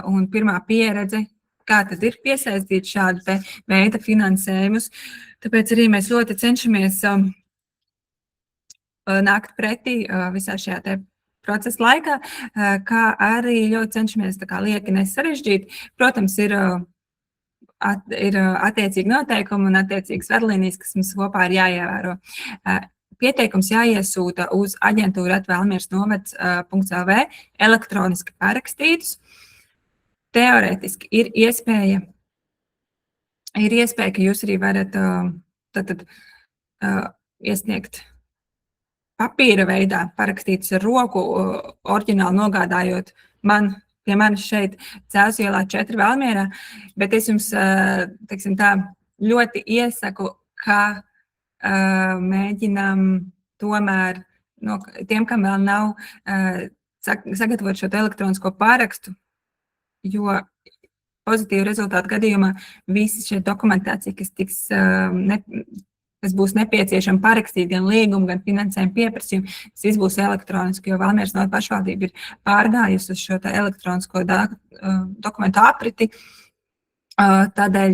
un pirmā pieredze, kā tad ir piesaistīt šādu veida finansējumus. Tāpēc arī mēs ļoti cenšamies nākt pretī visā šajā procesa laikā, kā arī ļoti cenšamies lieki nesarežģīt. Protams, ir attiecīgi noteikumi un attiecīgas vadlīnijas, kas mums kopā ir jāievēro. Pieteikums jāiesūta uz aģentūra@valmiersnovads.lv elektroniski parakstītus. Teorētiski ir iespēja, ka jūs arī varat iesniegt papīra veidā parakstītus ar roku, oriģināli nogādājot pie manis šeit Cēzu ielā 4 Valmierā, bet es jums, ļoti iesaku, ka mēģinām tomēr no tiem, kam vēl nav sagatavot šo elektronisko pārakstu, jo pozitīvu rezultātu gadījumā visi šie dokumentācija, kas tiks kas būs nepieciešama parakstīt gan līgumu, gan finansējumu pieprasījumu. Tas viss būs elektroniski, jo Valmieras novada pašvaldība ir pārgājusi uz šo elektronisko dokumentu apriti. Tādēļ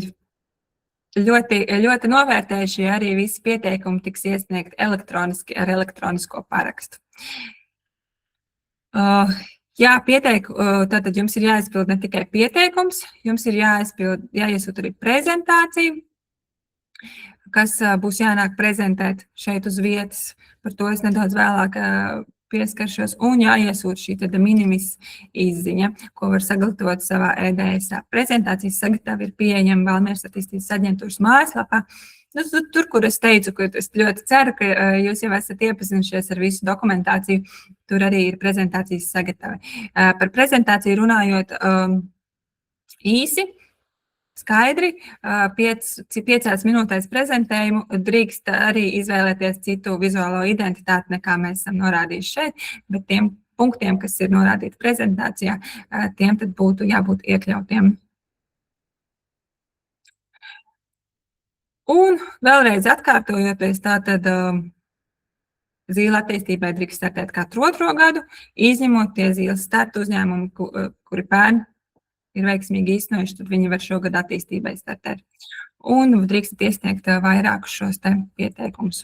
ļoti novērtējuši, ja arī visi pieteikumi tiks iesniegti elektroniski ar elektronisko parakstu. Jā, tātad jums ir jāizpild ne tikai pieteikums, jums ir jāiesūt arī prezentācija, kas būs jānāk prezentēt šeit uz vietas. Par to es nedaudz vēlāk pieskaršos. Un jāiesūt šī de minimis izziņa, ko var sagatavot savā EDSā. Prezentācijas sagatava ir pieejama Valmieras attīstības aģentūras mājaslapā. Tur, kur es teicu, ka es ļoti ceru, ka jūs jau esat iepazinušies ar visu dokumentāciju, tur arī ir prezentācijas sagatava. Par prezentāciju runājot īsi, skaidri, 5 minūtēs prezentējumu, drīkst arī izvēlēties citu vizuālo identitāti, nekā mēs esam norādījuši šeit, bet tiem punktiem, kas ir norādīti prezentācijā, tiem tad būtu jābūt iekļautiem. Un vēlreiz atkārtojoties, tātad zīle attīstībai drīkst startēt katru 2. gadu, izņemot tie zīles startu uzņēmumi, kuri pērn ir veiksmīgi īstenojuši, tad viņi var šogad attīstībai startēt. Un drīkstat iesniegt vairākus šos te pieteikumus.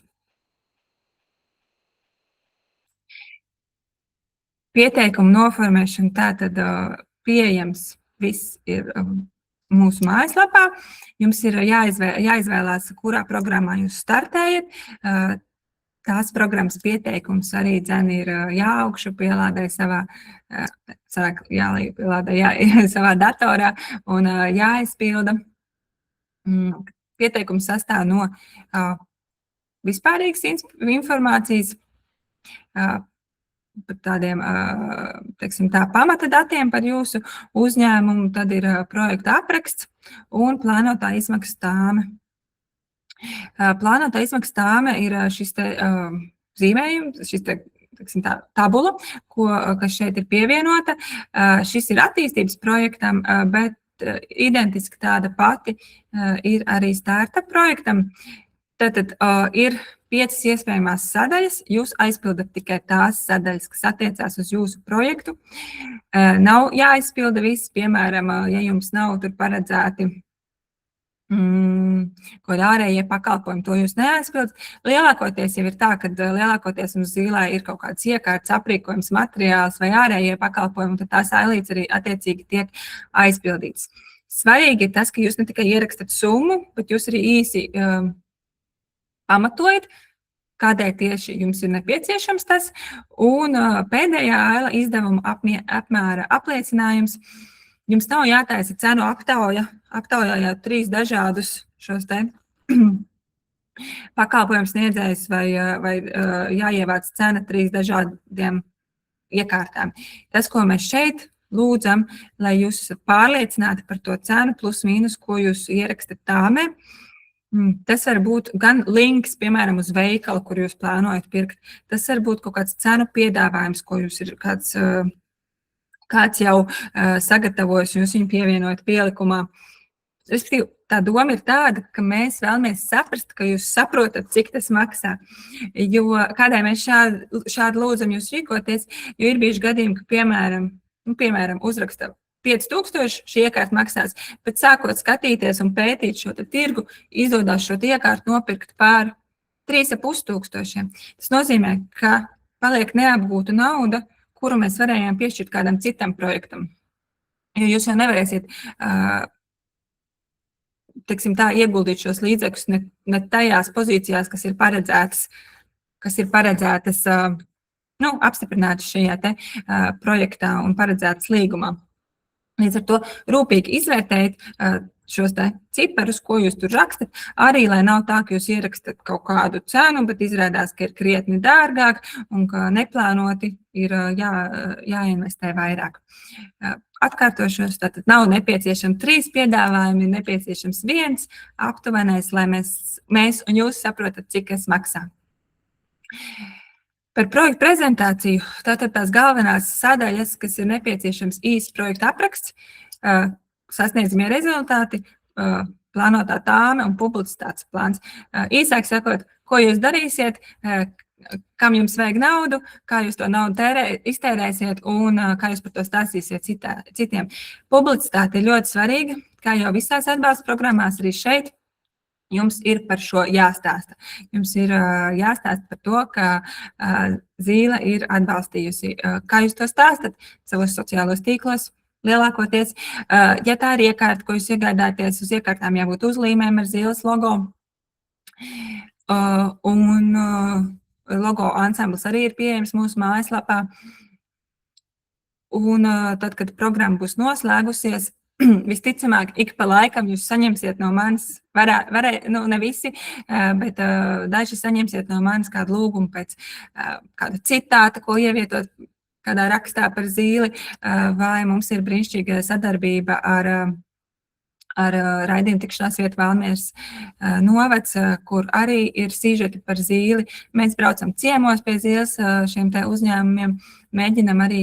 Pieteikumu noformēšana tātad pieejams viss ir mūsu mājaslapā. Jums ir jāizvēlās, kurā programmā jūs startējat. Tās programmas pieteikums arī ir jāaugšu pielādē savā datorā un jāizpilda. Pieteikums sastāv no vispārīgas informācijas, par tādiem, teiksim, pamata datiem par jūsu uzņēmumu, tad ir projekta apraksts un plānotā izmaksu tāme. Plānotā izmaksu tāme ir šis te zīmējums, šis te, teiksim, tabula, kas šeit ir pievienota. Šis ir attīstības projektam, bet identiski tāda pati ir arī startup projektam. Tātad ir 5 iespējamās sadaļas, jūs aizpildat tikai tās sadaļas, kas attiecās uz jūsu projektu. Nav jāizpilda viss, piemēram, ja jums nav tur paredzēti kaut ārējie pakalpojumi, to jūs neaizpildat. Lielākoties jau ir tā, ka lielākoties mums zīlē ir kaut kāds iekārts, aprīkojums, materiāls vai ārējie pakalpojumi, tad tās ailītes arī attiecīgi tiek aizpildītas. Svarīgi ir tas, ka jūs ne tikai ierakstat summu, bet jūs arī īsi pamatojat, kādēļ tieši jums ir nepieciešams tas, un pēdējā aila izdevuma apmēra apliecinājums. Jums nav jātaisa cenu aptauja, aptaujājot 3 dažādus šos te pakalpojumu sniedzējus vai jāievāc cena 3 dažādiem iekārtām. Tas, ko mēs šeit lūdzam, lai jūs esat pārliecināti par to cenu plus mīnus, ko jūs ierakstat tāmē. Tas var būt gan links, piemēram, uz veikalu, kur jūs plānojat pirkt. Tas var būt kaut kāds cenu piedāvājums, ko jūs ir kāds jau sagatavojis, jūs viņu pievienojat pielikumā. Respektīvi, tā doma ir tāda, ka mēs vēlamies saprast, ka jūs saprotat, cik tas maksā. Jo kādēļ mēs šādi lūdzam jūs rīkoties, jo ir bijuši gadījumi, ka, piemēram, uzraksta 5000 šī iekārta maksās, bet sākot skatīties un pētīt šo tirgu, izdodas šo iekārtu nopirkt par 3500. Tas nozīmē, ka paliek neapgūta nauda, kuru mēs varējām piešķirt kādam citam projektam. Jo jūs jau nevarēsiet, teiksim tā, ieguldīt šos līdzekļus ne tajās pozīcijās, kas ir paredzētas, apstiprinātas šajā te projektā un paredzētas līgumā. Līdz ar to rūpīgi izvērtējiet šos te ciparus, ko jūs tur rakstat, arī, lai nav tā, ka jūs ierakstat kaut kādu cenu, bet izrādās, ka ir krietni dārgāk un ka neplānoti ir jāinvestē vairāk. Atkārtošos, tātad nav nepieciešams 3 piedāvājumi, ir nepieciešams 1 aptuvenais, lai mēs un jūs saprotat, cik tas maksā. Par projektu prezentāciju, tātad tās galvenās sadaļas, kas ir nepieciešams īsts projekta apraksts, sasniedzamie rezultāti, plānotā tāme un publicitātes plāns. Īsāk sakot, ko jūs darīsiet, kam jums vajag naudu, kā jūs to naudu iztērēsiet un kā jūs par to stāstīsiet citiem. Publicitāte ir ļoti svarīga, kā jau visās atbalsta programmās, arī šeit. Jums ir par šo jāstāsta. Jums ir jāstāsta par to, ka Zīle ir atbalstījusi. Kā jūs to stāstat savos sociālos tīklos? Lielākoties, ja tā ir iekārta, ko jūs iegādāties, uz iekārtām jābūt uzlīmēm ar Zīles logo. Un logo ansamblis arī ir pieejams mūsu mājaslapā. Un tad, kad programma būs noslēgusies, visticamāk, ik pa laikam jūs saņemsiet no manis, ne visi, bet daži saņemsiet no manis kādu lūgumu pēc kāda citāta, ko ievietot kādā rakstā par Zīli, vai mums ir brīnišķīga sadarbība ar raidījumu tikšanās vietu Valmieras novads, kur arī ir sižeti par Zīli. Mēs braucam ciemos pie Zīles šiem te uzņēmumiem, mēģinam arī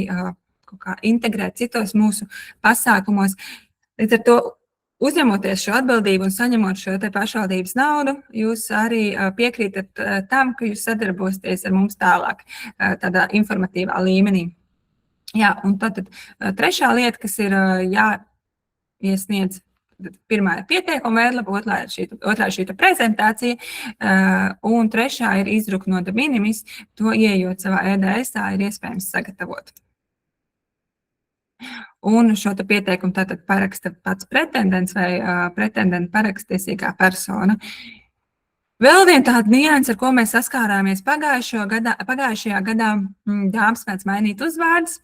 kaut kā integrēt citos mūsu pasākumos. Līdz ar to, uzņemoties šo atbildību un saņemot šo te pašvaldības naudu, jūs arī piekrītat tam, ka jūs sadarbosieties ar mums tālāk, tādā informatīvā līmenī. Jā, un tad trešā lieta, kas ir jāiesniedz, pirmā ir pieteikuma veidlapa, otrā ir šī prezentācija, un trešā ir izdruka no de minimis, to ieejot savā EDS-ā ir iespējams sagatavot. Un šo pieteikumu tātad paraksta pats pretendents vai pretendenta parakstiesīgā persona. Vēl viena tāda nianse, ar ko mēs saskārāmies pagājušajā gadā, dāmas mēdz mainīt uzvārdus.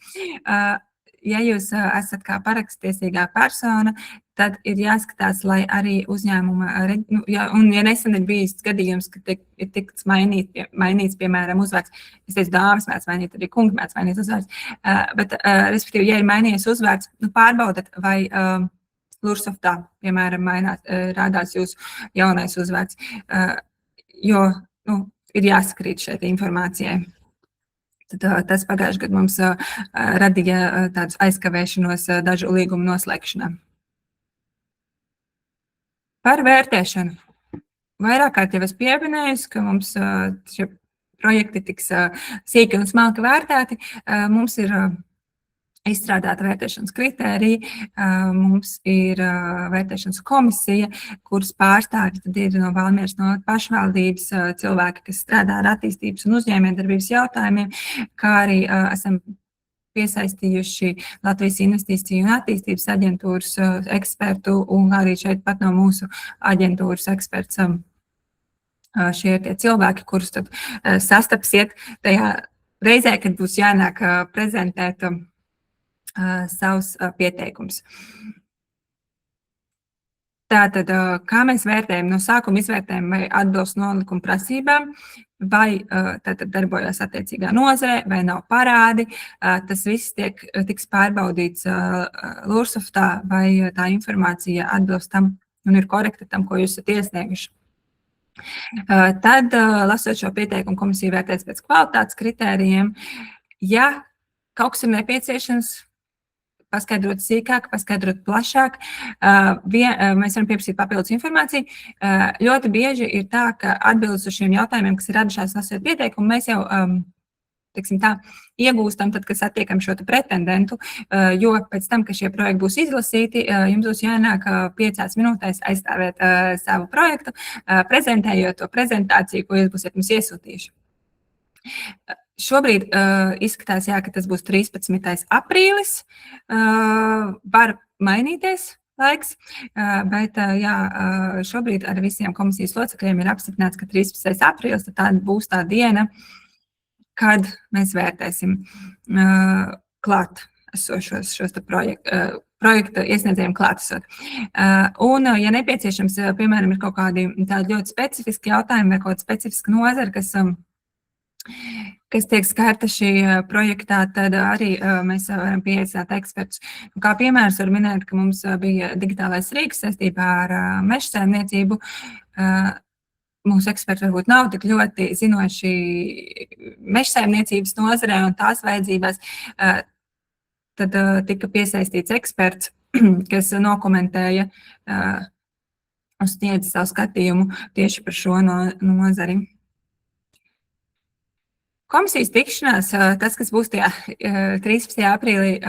Ja jūs esat kā parakstiesīgā persona, tad ir jāskatās, lai arī uzņēmuma, un ja nesen ir bijis gadījums, ka ir tiks mainīts, piemēram, uzvārds, es teicu, dāmas mēdz mainīt, arī kungi mēdz mainīt uzvārds, bet, respektīvi, ja ir mainījies uzvārds, pārbaudat, vai Lursoftā, piemēram, rādās jūsu jaunais uzvārds, jo ir jāsakrīt šeit informācijai. Tad tas pagājušajā gadā mums radīja tādus aizkavēšanos dažu līgumu noslēgšanā. Par vērtēšanu. Vairāk kārt jau es pieminēju, ka mums šie projekti tiks sīki un smalki vērtēti. Mums ir izstrādāta vērtēšanas kritērija, mums ir vērtēšanas komisija, kuras pārstāvji tad ir no Valmieras no pašvaldības cilvēki, kas strādā ar attīstības un uzņēmējdarbības jautājumiem, kā arī esam piesaistījuši Latvijas Investīciju un attīstības aģentūras ekspertu un arī šeit pat no mūsu aģentūras eksperts. Šie ir tie cilvēki, kurus tad sastapsiet tajā reizē, kad būs jānāk prezentēt savus pieteikums. Tātad, kā mēs vērtējam, no sākuma izvērtējam, vai atbilst nolikuma prasībām, vai tātad darbojas attiecīgā nozare, vai nav parādi. Tas viss tiks pārbaudīts Lursoftā, vai tā informācija atbilst tam un ir korekta tam, ko jūs esat iesnieguši. Tad, lasot šo pieteikumu, komisija vērtēs pēc kvalitātes kritērijiem. Ja kaut kas ir nepieciešams, paskaidrot sīkāk, paskaidrot plašāk, mēs varam pieprasīt papildus informāciju. Ļoti bieži ir tā, ka atbildes uz šiem jautājumiem, kas ir radušās lasot pieteikumu, mēs jau iegūstam, tad, kad satiekam šo pretendentu, jo pēc tam, ka šie projekti būs izlasīti, jums būs jānāk 5 minūtēs aizstāvēt savu projektu, prezentējot to prezentāciju, ko jūs būsiet mums iesūtījuši. Šobrīd izskatās, ka tas būs 13. aprīlis, var mainīties laiks, bet šobrīd ar visiem komisijas locekļiem ir apstiprināts, ka 13. aprīlis tā būs tā diena, kad mēs vērtēsim klāt esošos projektu iesniedzējiem klātesot. Un, ja nepieciešams, piemēram, ir kaut kādi tādi ļoti specifiski jautājumi vai kaut kāda specifiska nozara, kas tiek skarta šī projektā, tad arī mēs varam pieaicināt ekspertus. Kā piemērs var minēt, ka mums bija digitālais Rīgas saistībā ar meža saimniecību. Mūsu eksperti varbūt nav tik ļoti zinoši meža saimniecības nozarē un tās vajadzībās. Tad tika piesaistīts eksperts, kas nokomentēja sniedz savu skatījumu tieši par šo nozari. Komisijas tikšanās, tas, kas būs tajā 13. aprīlī,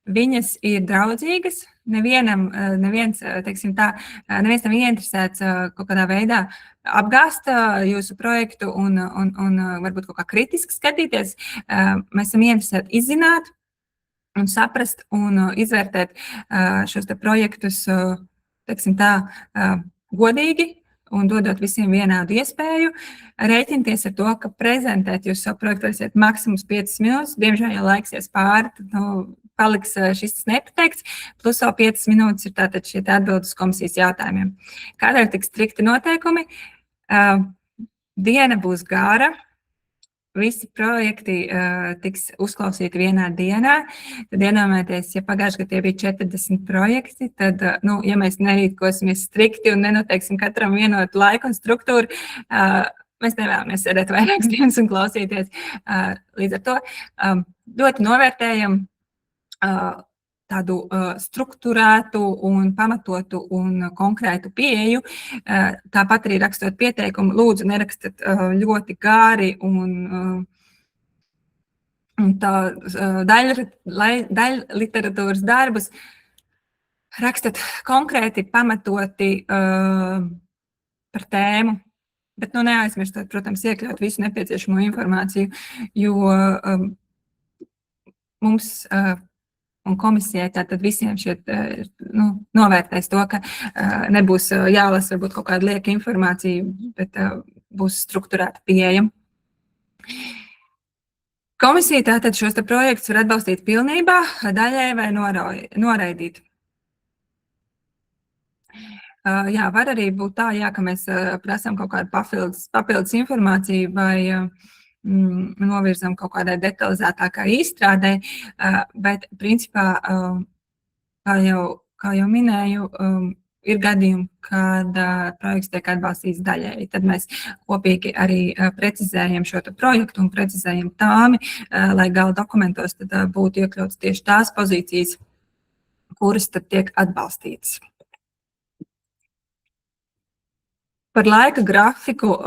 viņas ir draudzīgas. Neviens nav ieinteresēts kaut kādā veidā apgāzt jūsu projektu un varbūt kaut kā kritiski skatīties. Mēs esam ieinteresēti izzināt un saprast un izvērtēt šos te projektus, godīgi un dodot visiem vienādu iespēju. Rēķinties ar to, ka prezentēt jūs savu projektu varēsiet maksimums 5 minūtes. Diemžēl, ja laiks ies pāri, tad paliks šis nepateikts. Plus vēl 5 minūtes ir tātad šie atbildes komisijas jautājumiem. Kādēļ tik strikti noteikumi? Diena būs gara. Visi projekti tiks uzklausīti vienā dienā. Tad iedomājieties, ja pagājušajā gadā tie bija 40 projekti, tad, ja mēs nerīkosimies strikti un nenoteiksim katram vienotu laiku un struktūru, mēs nevēlamies sēdēt vairākas dienas un klausīties. Līdz ar to ļoti novērtējam tādu strukturētu un pamatotu un konkrētu pieeju. Tāpat arī rakstot pieteikumu, lūdzu nerakstat ļoti gāri un tā daļliteratūras darbus. Rakstat konkrēti, pamatoti par tēmu, bet neaizmirstot, protams, iekļaut visu nepieciešamo informāciju, jo mums un komisijai tātad visiem šeit novērtēs to, ka nebūs jālasa varbūt kaut kāda lieka informācija, bet būs strukturēta pieeja. Komisija tātad šos te projektus var atbalstīt pilnībā, daļai vai noraidīt. Jā, var arī būt tā, ka mēs prasām kaut kādu papildus informāciju vai novirzam kaut kādai detalizētākai izstrādē, bet principā, kā jau minēju, ir gadījumi, kad projekts tiek atbalstīts daļēji. Tad mēs kopīgi arī precizējam šo projektu un precizējam tāmi, lai gala dokumentos tad būtu iekļauts tieši tās pozīcijas, kuras tad tiek atbalstītas. Par laika grafiku,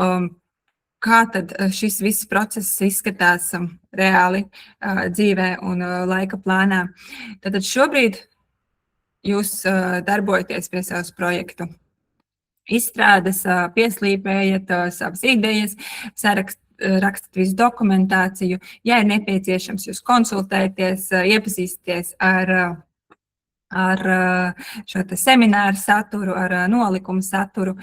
kā tad šis viss process izskatās reāli dzīvē un laika plānā. Tātad šobrīd jūs darbojaties pie savas projektu izstrādes, pieslīpējat savas idejas, rakstat visu dokumentāciju. Ja ir nepieciešams, jūs konsultēties, iepazīsties ar šo te semināru saturu, ar nolikumu saturu.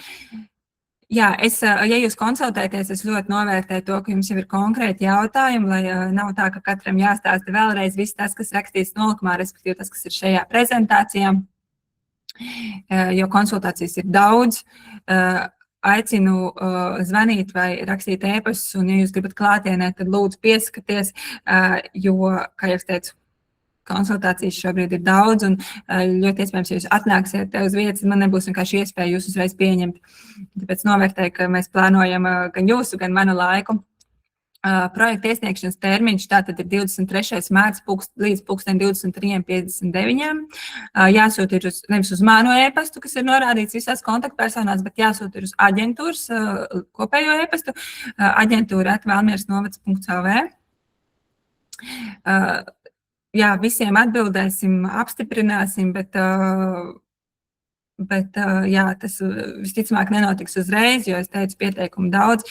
Jā, ja jūs konsultēties, es ļoti novērtēju to, ka jums jau ir konkrēti jautājumi, lai nav tā, ka katram jāstāsta vēlreiz viss tas, kas rakstīts nolikumā, respektīvi tas, kas ir šajā prezentācijā, jo konsultācijas ir daudz. Aicinu zvanīt vai rakstīt e-pastus, un ja jūs gribat klātienē, tad lūdzu pieskaties, jo, kā jau es teicu, konsultācijas šobrīd ir daudz, un ļoti iespējams, ja jūs atnāksiet uz vietas, man nebūs vienkārši iespēja jūs uzreiz pieņemt. Tāpēc novērtēju, ka mēs plānojam gan jūsu, gan manu laiku. Projekta iesniegšanas termiņš tātad ir 23. mārts līdz 23:59. Jāsūt ir nevis uz manu e-pastu, kas ir norādīts visās kontaktpersonās, bet jāsūt ir uz aģentūras kopējo e-pastu, aģentūra@valmiersnovads.lv. Jā, visiem atbildēsim, apstiprināsim, bet jā, tas visticamāk nenotiks uzreiz, jo es teicu, pieteikumu daudz,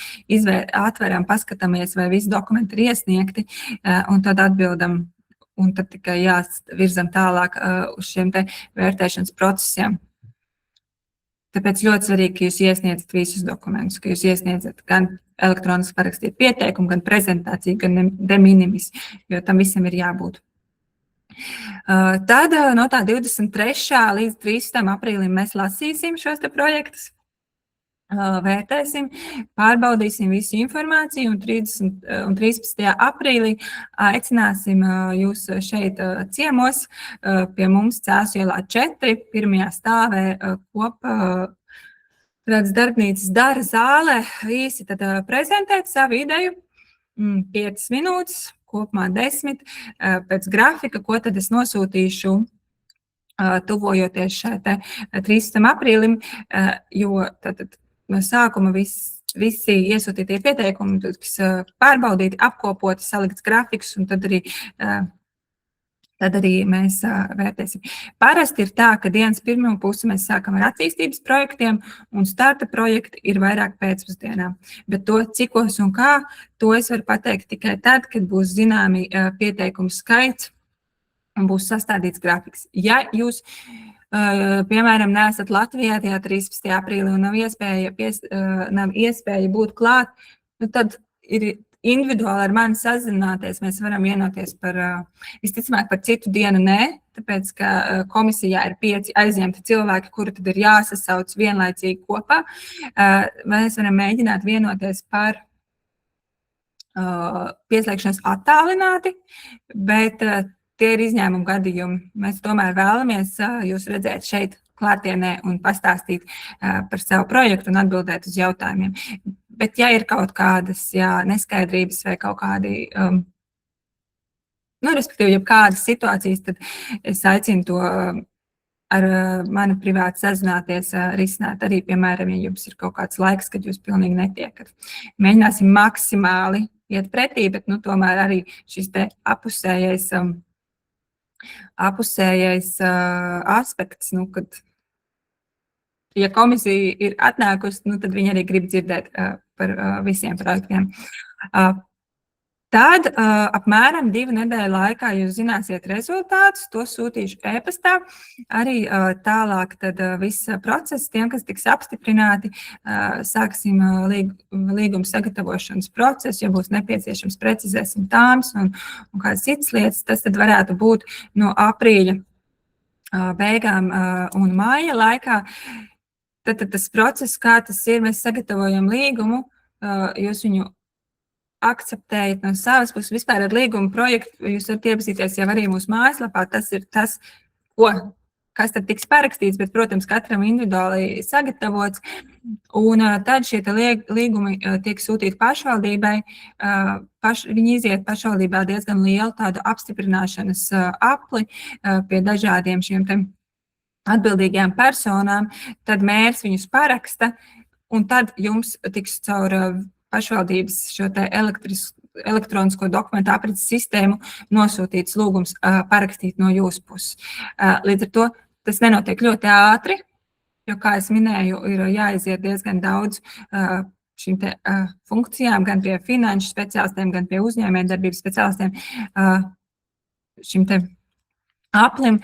atveram, paskatāmies, vai visi dokumenti ir iesniegti, un tad atbildam, un tad tikai virzam tālāk uz šiem te vērtēšanas procesiem. Tāpēc ļoti svarīgi, ka jūs iesniedzat visus dokumentus, ka jūs iesniedzat gan elektroniski parakstīt pieteikumu, gan prezentāciju, gan de minimis, jo tam visam ir jābūt. Tad no tā 23. līdz 30. aprīlim mēs lasīsim šos te projektus, vērtēsim, pārbaudīsim visu informāciju un 13. aprīlī aicināsim jūs šeit ciemos pie mums Cēsu ielā 4, pirmajā stāvē darbnīcas Dara zālē, īsi tad prezentēt savu ideju, 5 minūtes, kopumā 10, pēc grafika, ko tad es nosūtīšu tuvojoties šai 13. aprīlim, jo tātad no sākuma visi iesūtītie pieteikumi tiks pārbaudīti, apkopoti, salikts grafiks, un tad arī mēs vērtēsim. Parasti ir tā, ka dienas pirmo pusi mēs sākam ar attīstības projektiem, un starta projekti ir vairāk pēcpusdienā. Bet to, cikos un kā, to es varu pateikt tikai tad, kad būs zināmi pieteikumu skaits un būs sastādīts grafiks. Ja jūs, piemēram, neesat Latvijā tajā 13. aprīlī un nav iespēja būt klāt, tad ir individuāli ar mani sazināties. Mēs varam vienoties visticamāk par citu dienu, tāpēc, ka komisijā ir 5 aizņemti cilvēki, kuri tad ir jāsasauc vienlaicīgi kopā. Mēs varam mēģināt vienoties par pieslēgšanos attālināti, bet tie ir izņēmumi gadījumi. Mēs tomēr vēlamies jūs redzēt šeit klātienē un pastāstīt par savu projektu un atbildēt uz jautājumiem. Bet ja ir kaut kādas neskaidrības vai kaut kādi, respektīvi, ja kādas situācijas, tad es aicinu to ar mani privāti sazināties, risināt arī, piemēram, ja jums ir kaut kāds laiks, kad jūs pilnīgi netiekat. Mēģināsim maksimāli iet pretī, bet tomēr arī šis te apusējais aspekts, kad, ja komisija ir atnākusi, tad viņi arī grib dzirdēt par visiem projektiem. Tad apmēram 2 nedēļu laikā jūs zināsiet rezultātus, to sūtīšu e-pastā. Arī tālāk tad viss process, tiem, kas tiks apstiprināti, sāksim līguma sagatavošanas procesu, ja būs nepieciešams, precizēsim tāmas un kādas citas lietas. Tas tad varētu būt no aprīļa beigām un māja laikā. Tad tas process, kā tas ir, mēs sagatavojam līgumu, jūs viņu akceptējat no savas puses. Vispār ar līguma projektu jūs varat iepazīties jau arī mūsu mājaslapā. Tas ir tas, kas tad tiks parakstīts, bet, protams, katram individuāli sagatavots. Un tad šie līgumi tiek sūtīti pašvaldībai. Viņi iziet pašvaldībā diezgan lielu tādu apstiprināšanas apli pie dažādiem šiem te atbildīgajām personām. Tad mērs viņus paraksta, un tad jums tiks caur pašvaldības šo te elektronisko dokumentu aprits sistēmu nosūtīts lūgums parakstīt no jūsu puses. Līdz ar to tas nenotiek ļoti ātri, jo, kā es minēju, ir jāiziet diezgan daudz šīm te funkcijām, gan pie finanšu speciālistiem, gan pie uzņēmējdarbības speciālistiem šim te aplim.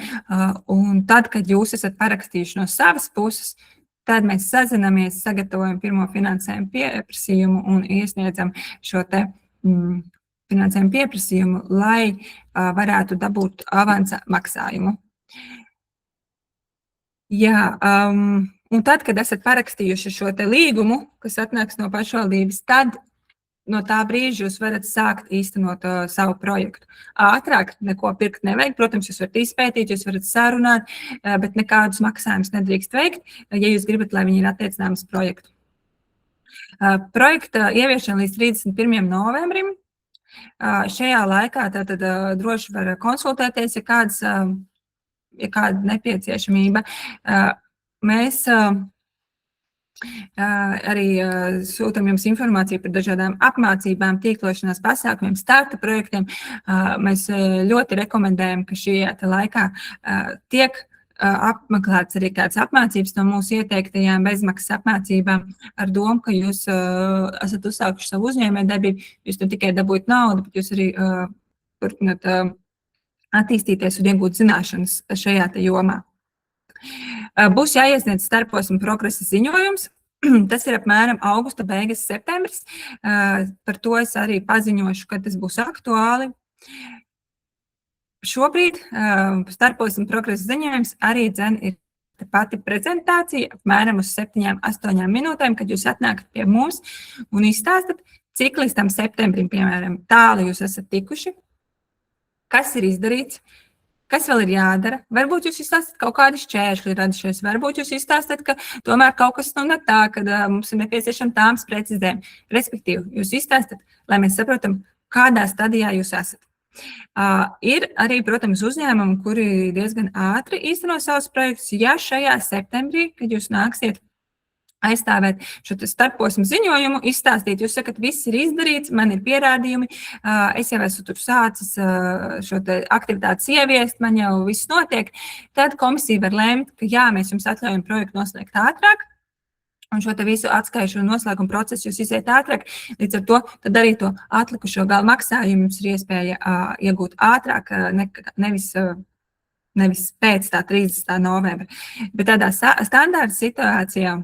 Un tad, kad jūs esat parakstījuši no savas puses, tad mēs sazinamies, sagatavojam pirmo finansējumu pieprasījumu un iesniedzam šo te finansējumu pieprasījumu, lai varētu dabūt avansa maksājumu. Jā, un tad, kad esat parakstījuši šo te līgumu, kas atnāks no pašvaldības, tad no tā brīža jūs varat sākt īstenot savu projektu. Ātrāk neko pirkt nevajag. Protams, jūs varat izpētīt, jūs varat sarunāt, bet nekādus maksājumus nedrīkst veikt, ja jūs gribat, lai viņi ir attiecināms projektu. Projekta ieviešana līdz 31. novembrim. Šajā laikā tātad droši var konsultēties, ja kāda nepieciešamība. Mēs arī sūtam jums informāciju par dažādām apmācībām, tīklošanās pasākumiem, starta projektiem. Mēs ļoti rekomendējam, ka šajā laikā tiek apmeklēts arī kādas apmācības no mūsu ieteiktajām bezmaksas apmācībām ar domu, ka jūs esat uzsākuši savu uzņēmējdarbību, jūs ne tikai dabūjat naudu, bet jūs arī turpināt attīstīties un iegūt zināšanas šajā jomā. Būs jāiesniedz starposma progresa ziņojums. Tas ir apmēram augusta beigas, septembris. Par to es arī paziņošu, kad tas būs aktuāli. Šobrīd starposma progresa ziņojums arī ir pati prezentācija, apmēram uz 7-8 minūtēm, kad jūs atnākat pie mums un izstāstat, cik līdz tam septembrim, piemēram, tālu jūs esat tikuši, kas ir izdarīts, kas vēl ir jādara. Varbūt jūs izstāstat kaut kādi šķēršļi radušies, varbūt jūs izstāstat, ka tomēr kaut kas nav tā, ka mums ir nepieciešama tāmas precizējumi. Respektīvi, jūs izstāstat, lai mēs saprotam, kādā stadijā jūs esat. Ir arī, protams, uzņēmumi, kuri diezgan ātri īsteno savus projektus. Ja šajā septembrī, kad jūs nāksiet aizstāvēt šo starposmu ziņojumu, izstāstīt, jūs sakat, viss ir izdarīts, man ir pierādījumi, es jau esmu tur sācis šo aktivitātes ieviest, man jau viss notiek, tad komisija var lēmt, ka jā, mēs jums atļaujam projektu noslēgt ātrāk, un šo visu atskaišu un noslēgumu procesu jūs iziet ātrāk, līdz ar to tad arī to atlikušo gala maksājumu jums ir iespēja iegūt ātrāk, nevis pēc tā 30. novembra. Bet tādā standārta situācijā,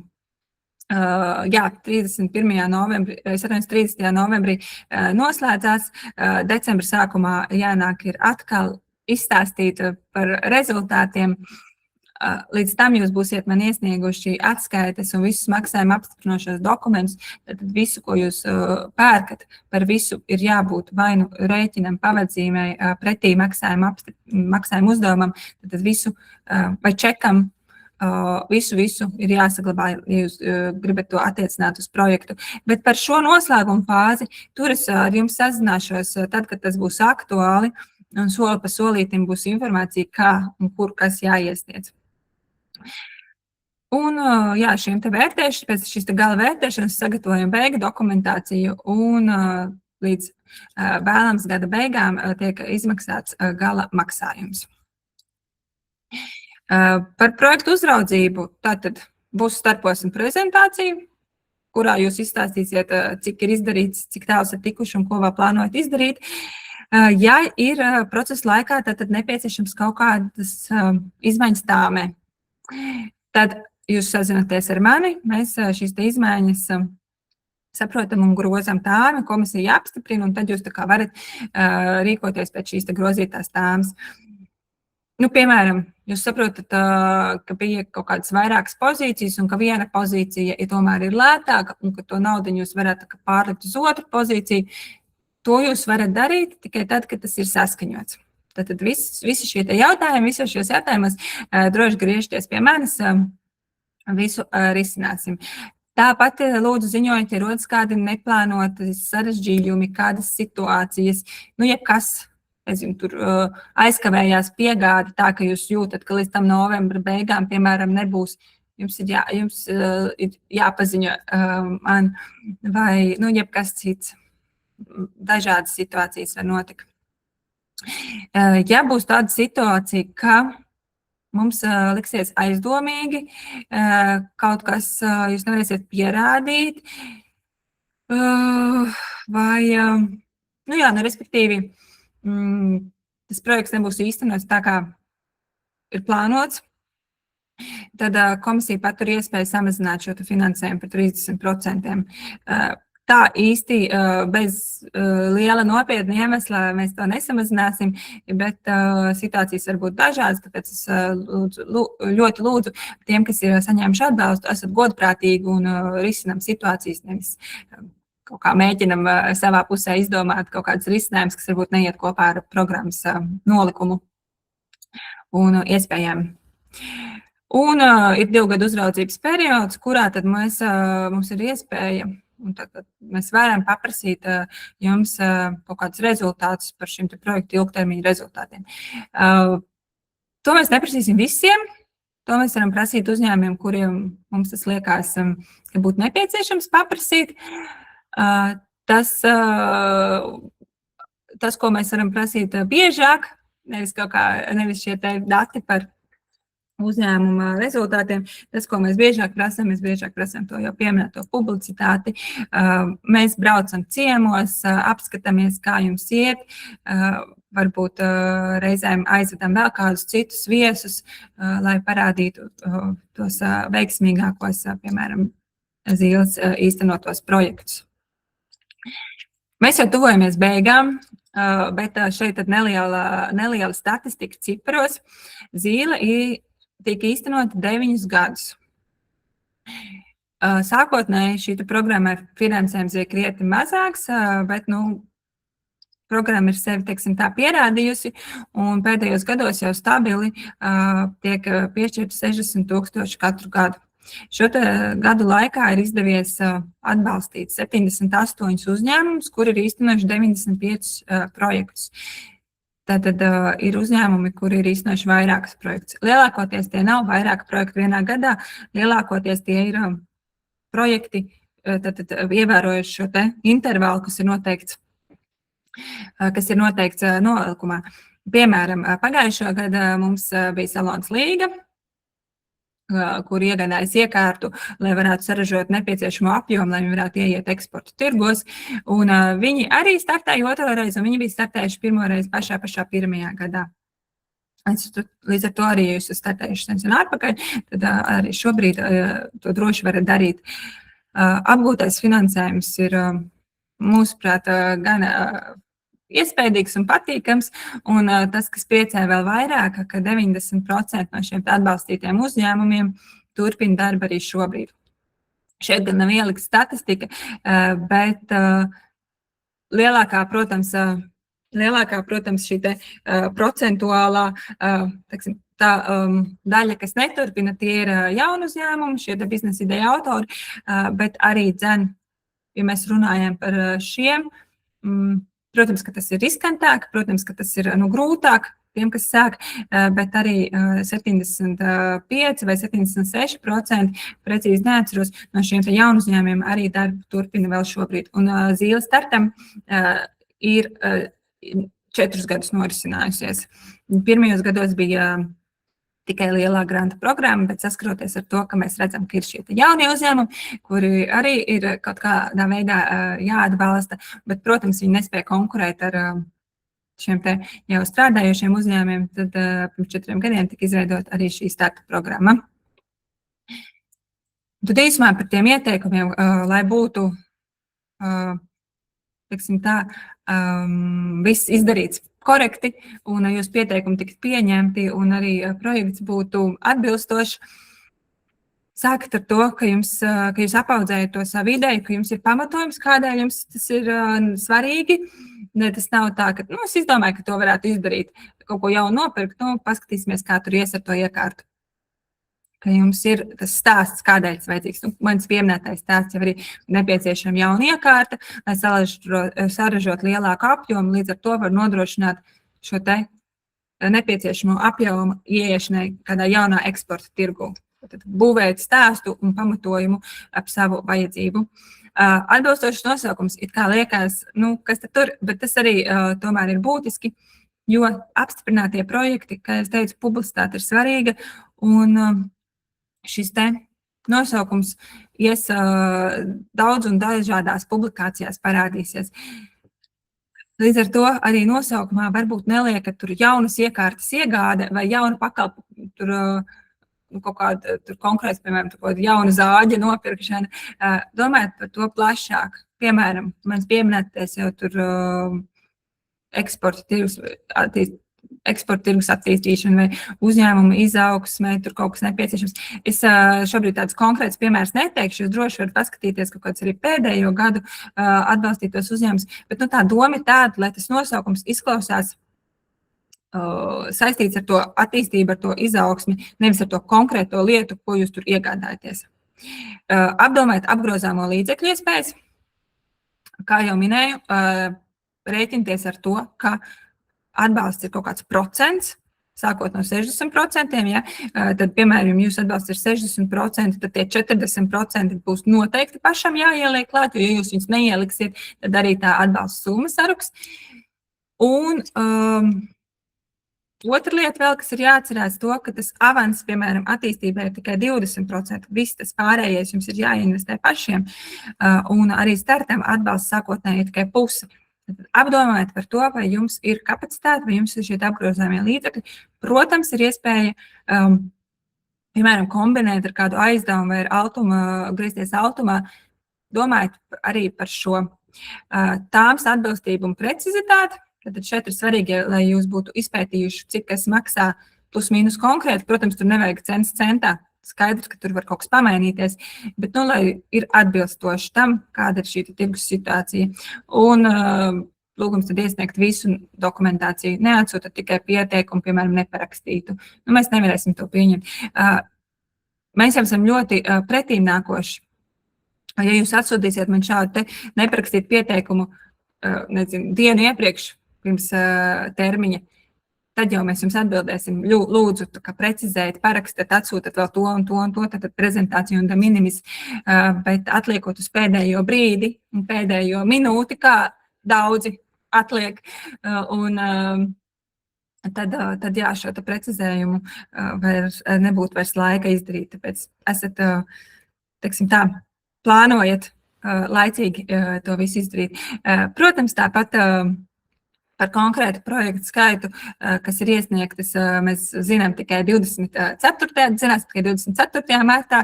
31. novembrī, 30. novembrī noslēdzās, decembra sākumā jānāk ir atkal izstāstīt par rezultātiem. Līdz tam jūs būsiet man iesnieguši atskaites un visus maksājumu apstiprinošos dokumentus, tad visu, ko jūs pērkat, par visu ir jābūt vai nu rēķinam, pavadzīmai, pretī maksājumu uzdevumam, tad visu vai čekam, visu ir jāsaglabā, ja jūs gribat to attiecināt uz projektu. Bet par šo noslēgumu fāzi, tur es ar jums sazināšos tad, kad tas būs aktuāli, un soli pa solītim būs informācija, kā un kur kas jāiesniedz. Un šiem vērtēšanas, pēc šīs gala vērtēšanas sagatavojam beigu dokumentāciju, un līdz vēlams gada beigām tiek izmaksāts gala maksājums. Par projektu uzraudzību tātad būs starposma prezentācija, kurā jūs izstāstīsiet, cik ir izdarīts, cik tālu esat tikuši un ko vēl plānojat izdarīt. Ja ir procesa laikā tad nepieciešams kaut kādas izmaiņas tāmē, tad jūs sazināties ar mani, mēs šīs izmaiņas saprotam un grozam tāmi, komisija apstiprina, un tad jūs tā kā varat rīkoties pēc šīs grozītās tāmas. Piemēram, jūs saprotat, ka bija kaut kādas vairākas pozīcijas un ka viena pozīcija tomēr ir lētāka un ka to naudu jūs varat pārlikt uz otru pozīciju. To jūs varat darīt tikai tad, kad tas ir saskaņots. Tad visi šie jautājumi, visos šos jautājumos droši griežties pie manis, visu risināsim. Tāpat lūdzu ziņojiet, ja rodas kādi neplānoti sarežģījumi, kādas situācijas, jebkas. Tur aizkavējās piegāde tā, ka jūs jūtat, ka līdz tam novembra beigām, piemēram, nebūs. Jums ir jāpaziņo man vai jebkas cits. Dažādas situācijas var notikt. Ja būs tāda situācija, ka mums liksies aizdomīgi, kaut kas jūs nevarēsiet pierādīt, vai, respektīvi, tas projekts nebūs īstenots tā, kā ir plānots, tad komisija patur iespēju samazināt šo finansējumu par 30%. Tā īsti bez liela nopietna iemesla mēs to nesamazināsim, bet situācijas var būt dažādas, tāpēc es ļoti lūdzu tiem, kas ir saņēmuši atbalstu, esat godprātīgi un risinam situācijas, nevis kaut kā mēģinam savā pusē izdomāt kaut kādas risinājumus, kas varbūt neiet kopā ar programmas nolikumu un iespējām. Un ir 2 gadu uzraudzības periods, kurā tad mums ir iespēja, un tad mēs varam paprasīt jums kaut kādus rezultātus par šim projektu ilgtermiņa rezultātiem. To mēs neprasīsim visiem. To mēs varam prasīt uzņēmumiem, kuriem mums tas liekas, ka būtu nepieciešams paprasīt. Tas, ko mēs varam prasīt biežāk, nevis šie dati par uzņēmuma rezultātiem, tas, ko mēs biežāk prasām to jau pieminēto publicitāti. Mēs braucam ciemos, apskatāmies, kā jums iet, varbūt reizēm aizvedam vēl kādus citus viesus, lai parādītu tos veiksmīgākos, piemēram, Zīles īstenotos projektus. Mēs jau tuvojamies beigām, bet šeit tad neliela statistika ciparos. Zīle tika īstenota 9 gadus. Sākotnēji šī programma finansējums ir krietni mazāks, bet programma ir sevi, pierādījusi, un pēdējos gados jau stabili tiek piešķirti 60,000 katru gadu. Šo gadu laikā ir izdevies atbalstīt 78 uzņēmumus, kuri ir īstenojuši 95 projektus. Tātad ir uzņēmumi, kuri ir īstenojuši vairākus projektus. Lielākoties tie nav vairāki projekti vienā gadā, lielākoties tie ir projekti, tātad ievērojuši šo te intervālu, kas ir noteikts nolikumā. Piemēram, pagājušo gadu mums bija salons Līga, kur iegādājas iekārtu, lai varētu saražot nepieciešamo apjomu, lai viņi varētu ieiet eksporta tirgos. Un viņi arī startēja otro reizi, un viņi bija startējuši pirmo reizi pašā pirmajā gadā. Līdz ar to arī, ja jūs esat startējuši sen atpakaļ, tad arī šobrīd to droši varat darīt. Apgūtais finansējums ir, mūsuprāt, gan iespējīgs un patīkams, un tas, kas priecē vēl vairāk, ka 90% no šiem atbalstītiem uzņēmumiem turpina darbu arī šobrīd. Šeit gan nav ielikta statistika, bet lielākā, protams, šī te procentuālā daļa, kas neturpina, tie ir jauni uzņēmumi, šie te biznesa ideja autori, bet arī ja mēs runājam par šiem, protams, ka tas ir riskantāk, protams, ka tas ir grūtāk tiem, kas sāk, bet arī 75 vai 76%, precīzi neatceros, no šiem jaunu uzņēmumiem arī darbu turpina vēl šobrīd. Un Zīle startam ir 4 gadus norisinājusies. Pirmajos gados bija tikai lielā granta programma, bet saskaroties ar to, ka mēs redzam, ka ir šie jaunie uzņēmumi, kuri arī ir kaut kādā veidā jāatbalsta, bet, protams, viņi nespēja konkurēt ar šiem te jau strādājošiem uzņēmumiem, tad pirms 4 gadiem tika izveidota arī šī starta programma. Tad īsumā par tiem ieteikumiem, lai būtu, viss izdarīts korekti, un jūs pieteikumi tikt pieņemti, un arī projekts būtu atbilstošs. Sākat ar to, ka jūs apaudzējat to savu ideju, ka jums ir pamatojums, kādēļ jums tas ir svarīgi. Tas nav tā, ka es izdomāju, ka to varētu izdarīt, kaut ko jaunu nopirkt, paskatīsimies, kā tur ies ar to iekārtu. Ka jums ir tas stāsts, kādēļ tas vajadzīgs. Mans pieminētais stāsts jau arī nepieciešama jauna iekārta, lai saražot lielāku apjomu, līdz ar to var nodrošināt šo te nepieciešamo apjomu ieiešanai kādā jaunā eksporta tirgu. Tad būvēt stāstu un pamatojumu ap savu vajadzību. Atbilstošs nosaukums it kā liekas, kas tad tur, bet tas arī tomēr ir būtiski, jo apstiprinātie projekti, kā es teicu, publicitāte ir svarīga, un šis te nosaukums ies daudz un dažādās publikācijās parādīsies. Līdz ar to arī nosaukumā varbūt neliek, ka tur jaunas iekārtas iegāde vai jauna pakalpojuma, tur kaut kāda konkrēts, piemēram, jauna zāģa nopirkšana. Domājot par to plašāk. Piemēram, mans pieminētais jau tur eksporta tirgus attīstīšana vai uzņēmuma izaugsme, tur kaut kas nepieciešams. Es šobrīd tādus konkrētus piemērus neteikšu, jūs droši varat paskatīties kaut kāds arī pēdējo gadu atbalstītos uzņēmumus, bet tā doma ir tāda, lai tas nosaukums izklausās saistīts ar to attīstību, ar to izaugsmi, nevis ar to konkrēto lietu, ko jūs tur iegādājaties. Apdomājot apgrozāmo līdzekļu iespējas, kā jau minēju, rēķinties ar to, ka atbalsts ir kaut kāds procents, sākot no 60%, ja? Tad, piemēram, jūs atbalsts ir 60%, tad tie 40% būs noteikti pašam jāieliek klāt, jo ja jūs viņus neieliksiet, tad arī tā atbalsta summa saruks. Un otra lieta vēl, kas ir jāatcerās to, ka tas avans, piemēram, attīstībai ir tikai 20%, viss tas pārējais jums ir jāinvestē pašiem, un arī startam atbalsts sākotnēji ir tikai puse. Apdomājiet par to, vai jums ir kapacitāte, vai jums ir šie apgrozāmie līdzekļi. Protams, ir iespēja, piemēram, kombinēt ar kādu aizdevumu vai ar griezties automā, domājot arī par šo tāms atbilstību un precizitāti. Tad šeit ir svarīgi, lai jūs būtu izpētījuši, cik kas maksā plus mīnus konkrēti. Protams, tur nevajag cenas centā. Skaidrs, ka tur var kaut kas pamainīties, bet, lai ir atbilstoši tam, kāda ir šī tirgus situācija. Un lūgums tad iesniegt visu dokumentāciju, neatsūtot tikai pieteikumu, piemēram, neparakstītu. Mēs nevarēsim to pieņemt. Mēs jau esam ļoti pretīmnākoši. Ja jūs atsūtīsiet man šādu te neparakstītu pieteikumu, dienu iepriekš, pirms termiņa. Tad jau mēs jums atbildēsim, lūdzu, precizēt, parakstiet, atsūtiet vēl to un to un to, tad prezentāciju un minimis, bet atliekot uz pēdējo brīdi un pēdējo minūti, kā daudzi atliek, un tad jā, šo precizējumu nebūtu vairs laika izdarīt, tāpēc esat, teiksim tā, plānojat laicīgi to visu izdarīt. Protams, tāpat par konkrētu projektu skaitu, kas ir iesniegtas, mēs zinām tikai 24. martā,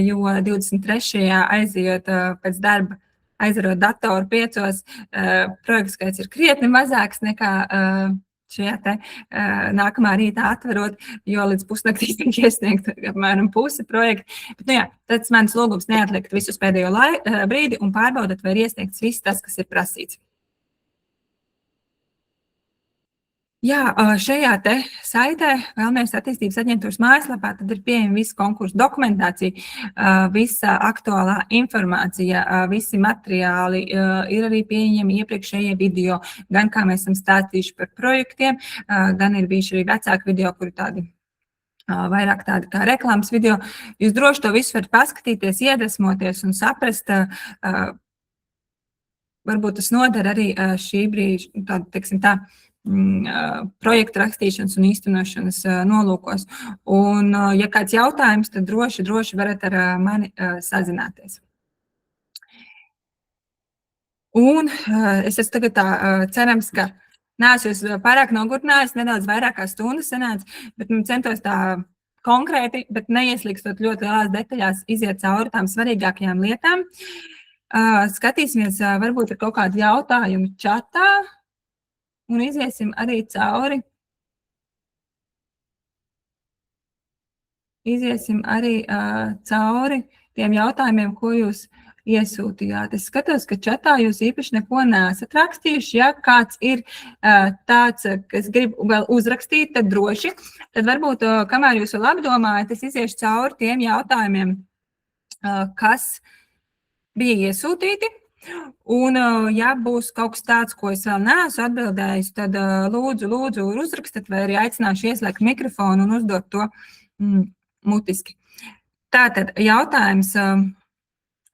jo 23. aiziet pēc darba, aizarot datoru 5, projektu skaits ir krietni mazāks nekā šajā nākamā rītā atverot, jo līdz pusnaktī tiek iesniegt apmēram pusi projektu. Bet, jā, tāds mans lūgums neatliekt visu uz pēdējo brīdi un pārbaudat, vai ir iesniegts viss tas, kas ir prasīts. Jā, šajā saitē Vēlmieras attīstības aģentūras mājaslapā tad ir pieejama visa konkursa dokumentācija, visa aktuālā informācija, visi materiāli, ir arī pieejami iepriekšējie video, gan kā mēs esam stāstījuši par projektiem, gan ir bijuši arī vecāki video, kuri tādi vairāk tādi kā reklāmas video. Jūs droši to visu varat paskatīties, iedvesmoties un saprast, varbūt tas noder arī šī brīža, tāda, teiksim tā, projektu rakstīšanas un īstenošanas nolūkos. Un, ja kāds jautājums, tad droši varat ar mani sazināties. Un es esmu tagad tā cerams, ka neesmu jūs pārāk nogurdinājis, nedaudz vairāk kā stundu sanāca, bet centos tā konkrēti, bet neieslīgstot ļoti lielās detaļās, iziet cauri tām svarīgākajām lietām. Skatīsimies, varbūt ir kaut kādi jautājumi čatā, un iziesim arī cauri. Cauri tiem jautājumiem, ko jūs iesūtījāt. Es skatos, ka čatā jūs īpaši neko neesat rakstījuši. Ja kāds ir tāds, kas grib vēl uzrakstīt, tad droši. Tad varbūt, kamēr jūs vēl apdomājat, es iziešu cauri tiem jautājumiem, kas bija iesūtīti. Un, ja būs kaut kas tāds, ko es vēl neesmu atbildējis, tad lūdzu uzrakstiet vai arī aicināšu ieslēgt mikrofonu un uzdot to mutiski. Tātad jautājums,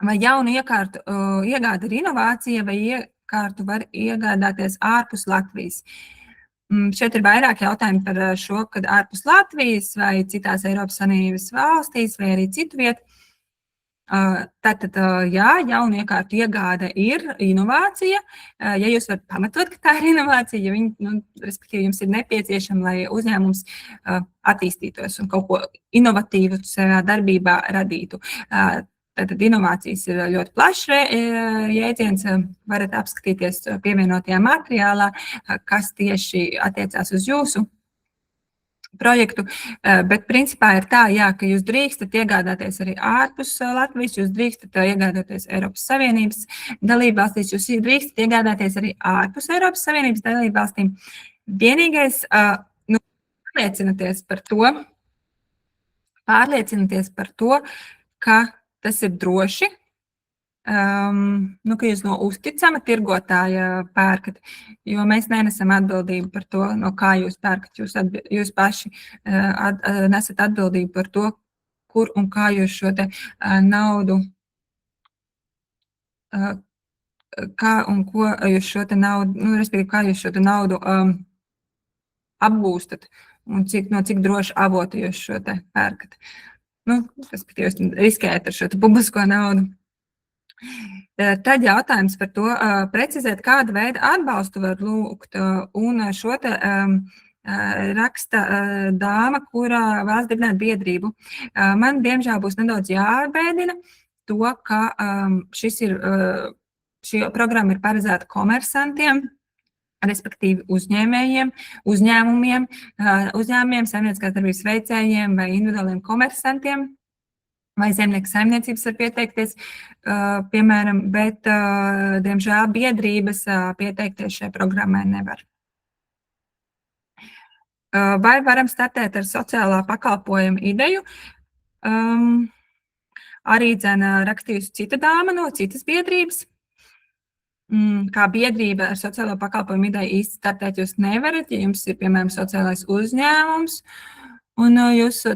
vai jaunu iekārtu iegāda ir inovācija vai iekārtu var iegādāties ārpus Latvijas? Šeit ir vairāk jautājumi par šo, kad ārpus Latvijas vai citās Eiropas Savienības valstīs vai arī citu vietu. Tātad, jā, jaunu iekārtu iegāde ir inovācija. Ja jūs varat pamatot, ka tā ir inovācija, ja viņi, respektīvi, jums ir nepieciešama, lai uzņēmums attīstītos un kaut ko inovatīvu savā darbībā radītu. Tātad inovācijas ir ļoti plašs jēdziens. Varat apskatīties pievienotajā materiālā, kas tieši attiecās uz jūsu projektu, bet principā ir tā, jā, ka jūs drīkstat iegādāties arī ārpus Latvijas, jūs drīkstat iegādāties Eiropas Savienības dalībvalstīs, jūs drīkstat iegādāties arī ārpus Eiropas Savienības dalībvalstīm. Vienīgais, pārliecināties par to, ka tas ir droši, ka jūs no uzticama tirgotāja pērkat, jo mēs nenesam atbildību par to, no kā jūs pērkat. Jūs paši nesat atbildību par to, kur un kā jūs šo te naudu, kā un ko jūs šo te naudu, respektīvi, kā jūs šo te naudu apgūstat un no cik droši avotu jūs šo te pērkat. Respektīvi, jūs riskējat ar šo te publisko naudu. Tad jautājums par to precizēt, kāda veida atbalstu var lūgt, un šo te raksta dāma, kura vēlas dibināt biedrību. Man, diemžēl, būs nedaudz jāatbēdina to, ka šī programma ir paredzēta komersantiem, respektīvi uzņēmumiem, saimnieciskās darbības veicējiem vai individuāliem komersantiem, vai zemnieku saimniecības var pieteikties, piemēram, bet, diemžēl, biedrības pieteikties šai programmai nevar. Vai varam startēt ar sociālā pakalpojuma ideju? Arī rakstījusi cita dāma no citas biedrības. kā biedrība ar sociālo pakalpojumu ideju īsti startēt jūs nevarat, ja jums ir, piemēram, sociālais uzņēmums, un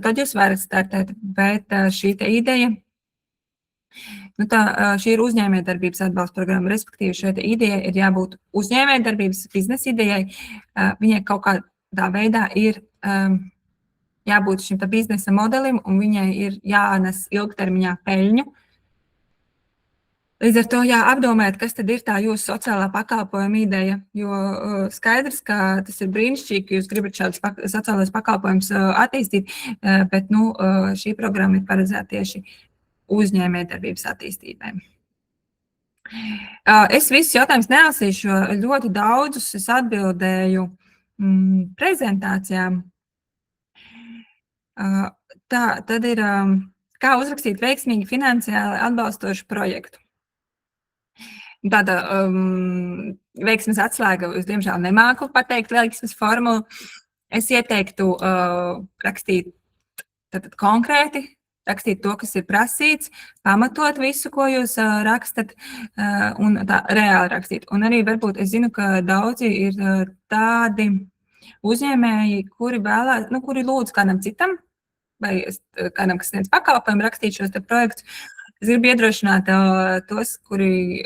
tad jūs varat startēt, bet šī te ideja, šī ir uzņēmējdarbības atbalsta programma, respektīvi šai ideja ir jābūt uzņēmējdarbības biznesa idejai, viņai kaut kādā veidā ir jābūt šim biznesa modelim, un viņai ir jānes ilgtermiņā peļņu. Līdz ar to apdomājiet, kas tad ir tā jūsu sociālā pakalpojuma ideja, jo skaidrs, ka tas ir brīnišķīgi, ka jūs gribat šādus sociālais pakalpojumus attīstīt, bet šī programma ir paredzēta tieši uzņēmējdarbības attīstībai. Es visus jautājumus nelasīšu, ļoti daudzus es atbildēju prezentācijām. Tad ir, kā uzrakstīt veiksmīgi finansiāli atbalstošu projektu. Tāda veiksmes atslēga, es diemžēl nemāku pateikt veiksmes formulu. Es ieteiktu rakstīt konkrēti, rakstīt to, kas ir prasīts, pamatot visu, ko jūs rakstat, un tā reāli rakstīt. Un arī varbūt es zinu, ka daudzi ir tādi uzņēmēji, kuri vēlās, kuri lūdz kādam citam, vai kādam, kas sniedz pakalpojumu, rakstīt šos te projektus. Es gribu iedrošināt tos, kuri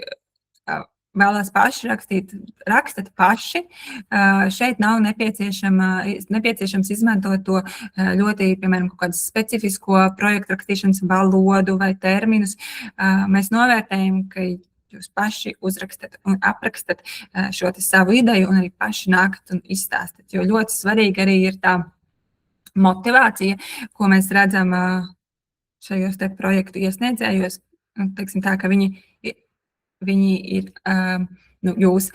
vēlās paši rakstīt, rakstat paši. Šeit nav nepieciešams izmantot to ļoti, piemēram, kaut kādu specifisko projektu rakstīšanas valodu vai terminus. Mēs novērtējam, ka jūs paši uzrakstat un aprakstat šo savu ideju un arī paši nākat un izstāstat, jo ļoti svarīgi arī ir tā motivācija, ko mēs redzam šajos te projektu iesniedzējos, teiksim tā, ka viņi ir, jūs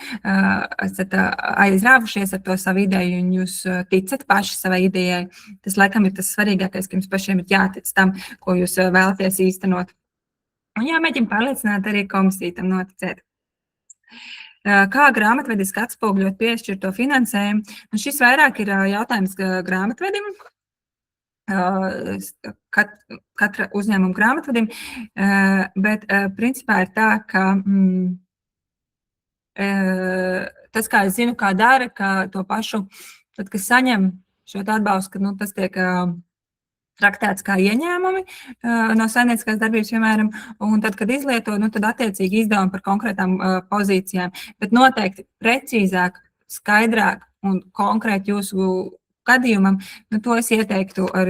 esat aizrāvušies ar to savu ideju un jūs ticat paši savai idejai. Tas, laikam, ir tas svarīgākais, ka jums pašiem ir jātic tam, ko jūs vēlaties īstenot. Un jāmēģina pārliecināt arī komisiju tam noticēt. Kā grāmatvediski atspoguļot piešķirto finansējumu? Un šis vairāk ir jautājums grāmatvedim, katra uzņēmuma grāmatvedim, bet principā ir tā, ka tas, kā es zinu, kā dara, ka to pašu, tad, kas saņem šo atbalstu, ka tas tiek traktēts kā ieņēmumi no saimnieciskās darbības, piemēram, un tad, kad izlieto, tad attiecīgi izdevumi par konkrētām pozīcijām, bet noteikti precīzāk, skaidrāk un konkrēti jūsu gadījumam, to es ieteiktu ar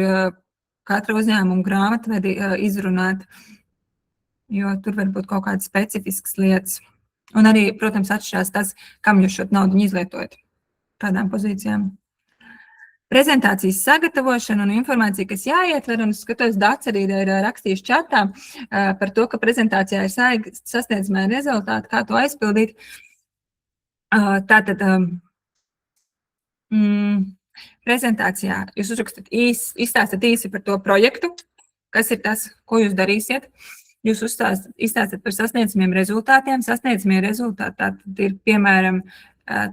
katru uzņēmumu grāmatvedi izrunāt, jo tur var būt kaut kādas specifiskas lietas. Un arī, protams, atšķirās tas, kam jūs šo naudu izlietojat, kādām pozīcijām. Prezentācijas sagatavošana un informācija, kas jāietver, un es skatos, Dats arī ir rakstījis čatā par to, ka prezentācijā ir sasniedzamā rezultāti, kā to aizpildīt. Tātad, prezentācijā jūs uzrakstat izstāstat īsi par to projektu, kas ir tas, ko jūs darīsiet. Jūs izstāstat par sasniedzamiem rezultātiem. Sasniedzamie rezultāti ir, piemēram,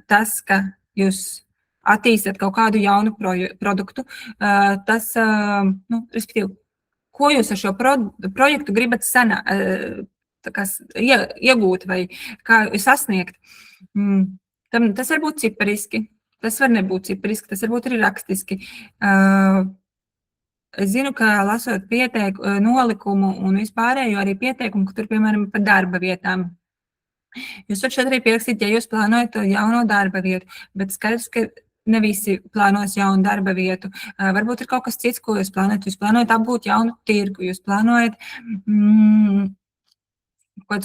tas, ka jūs attīstat kaut kādu jaunu produktu. Tas, respektīvi, ko jūs ar šo projektu gribat iegūt vai kā sasniegt. Tas var būt cipariski. Tas var nebūt cipariski, tas varbūt arī rakstiski. Es zinu, ka lasot nolikumu un vispārējo arī pieteikumu, ka tur, piemēram, par darba vietām. Jūs varat šeit arī pierakstīt, ja jūs plānojat jauno darba vietu, bet skaidrs, ka ne visi plānos jaunu darba vietu. Varbūt ir kaut kas cits, ko jūs plānojat. Jūs plānojat apgūt jaunu tirgu, jūs plānojat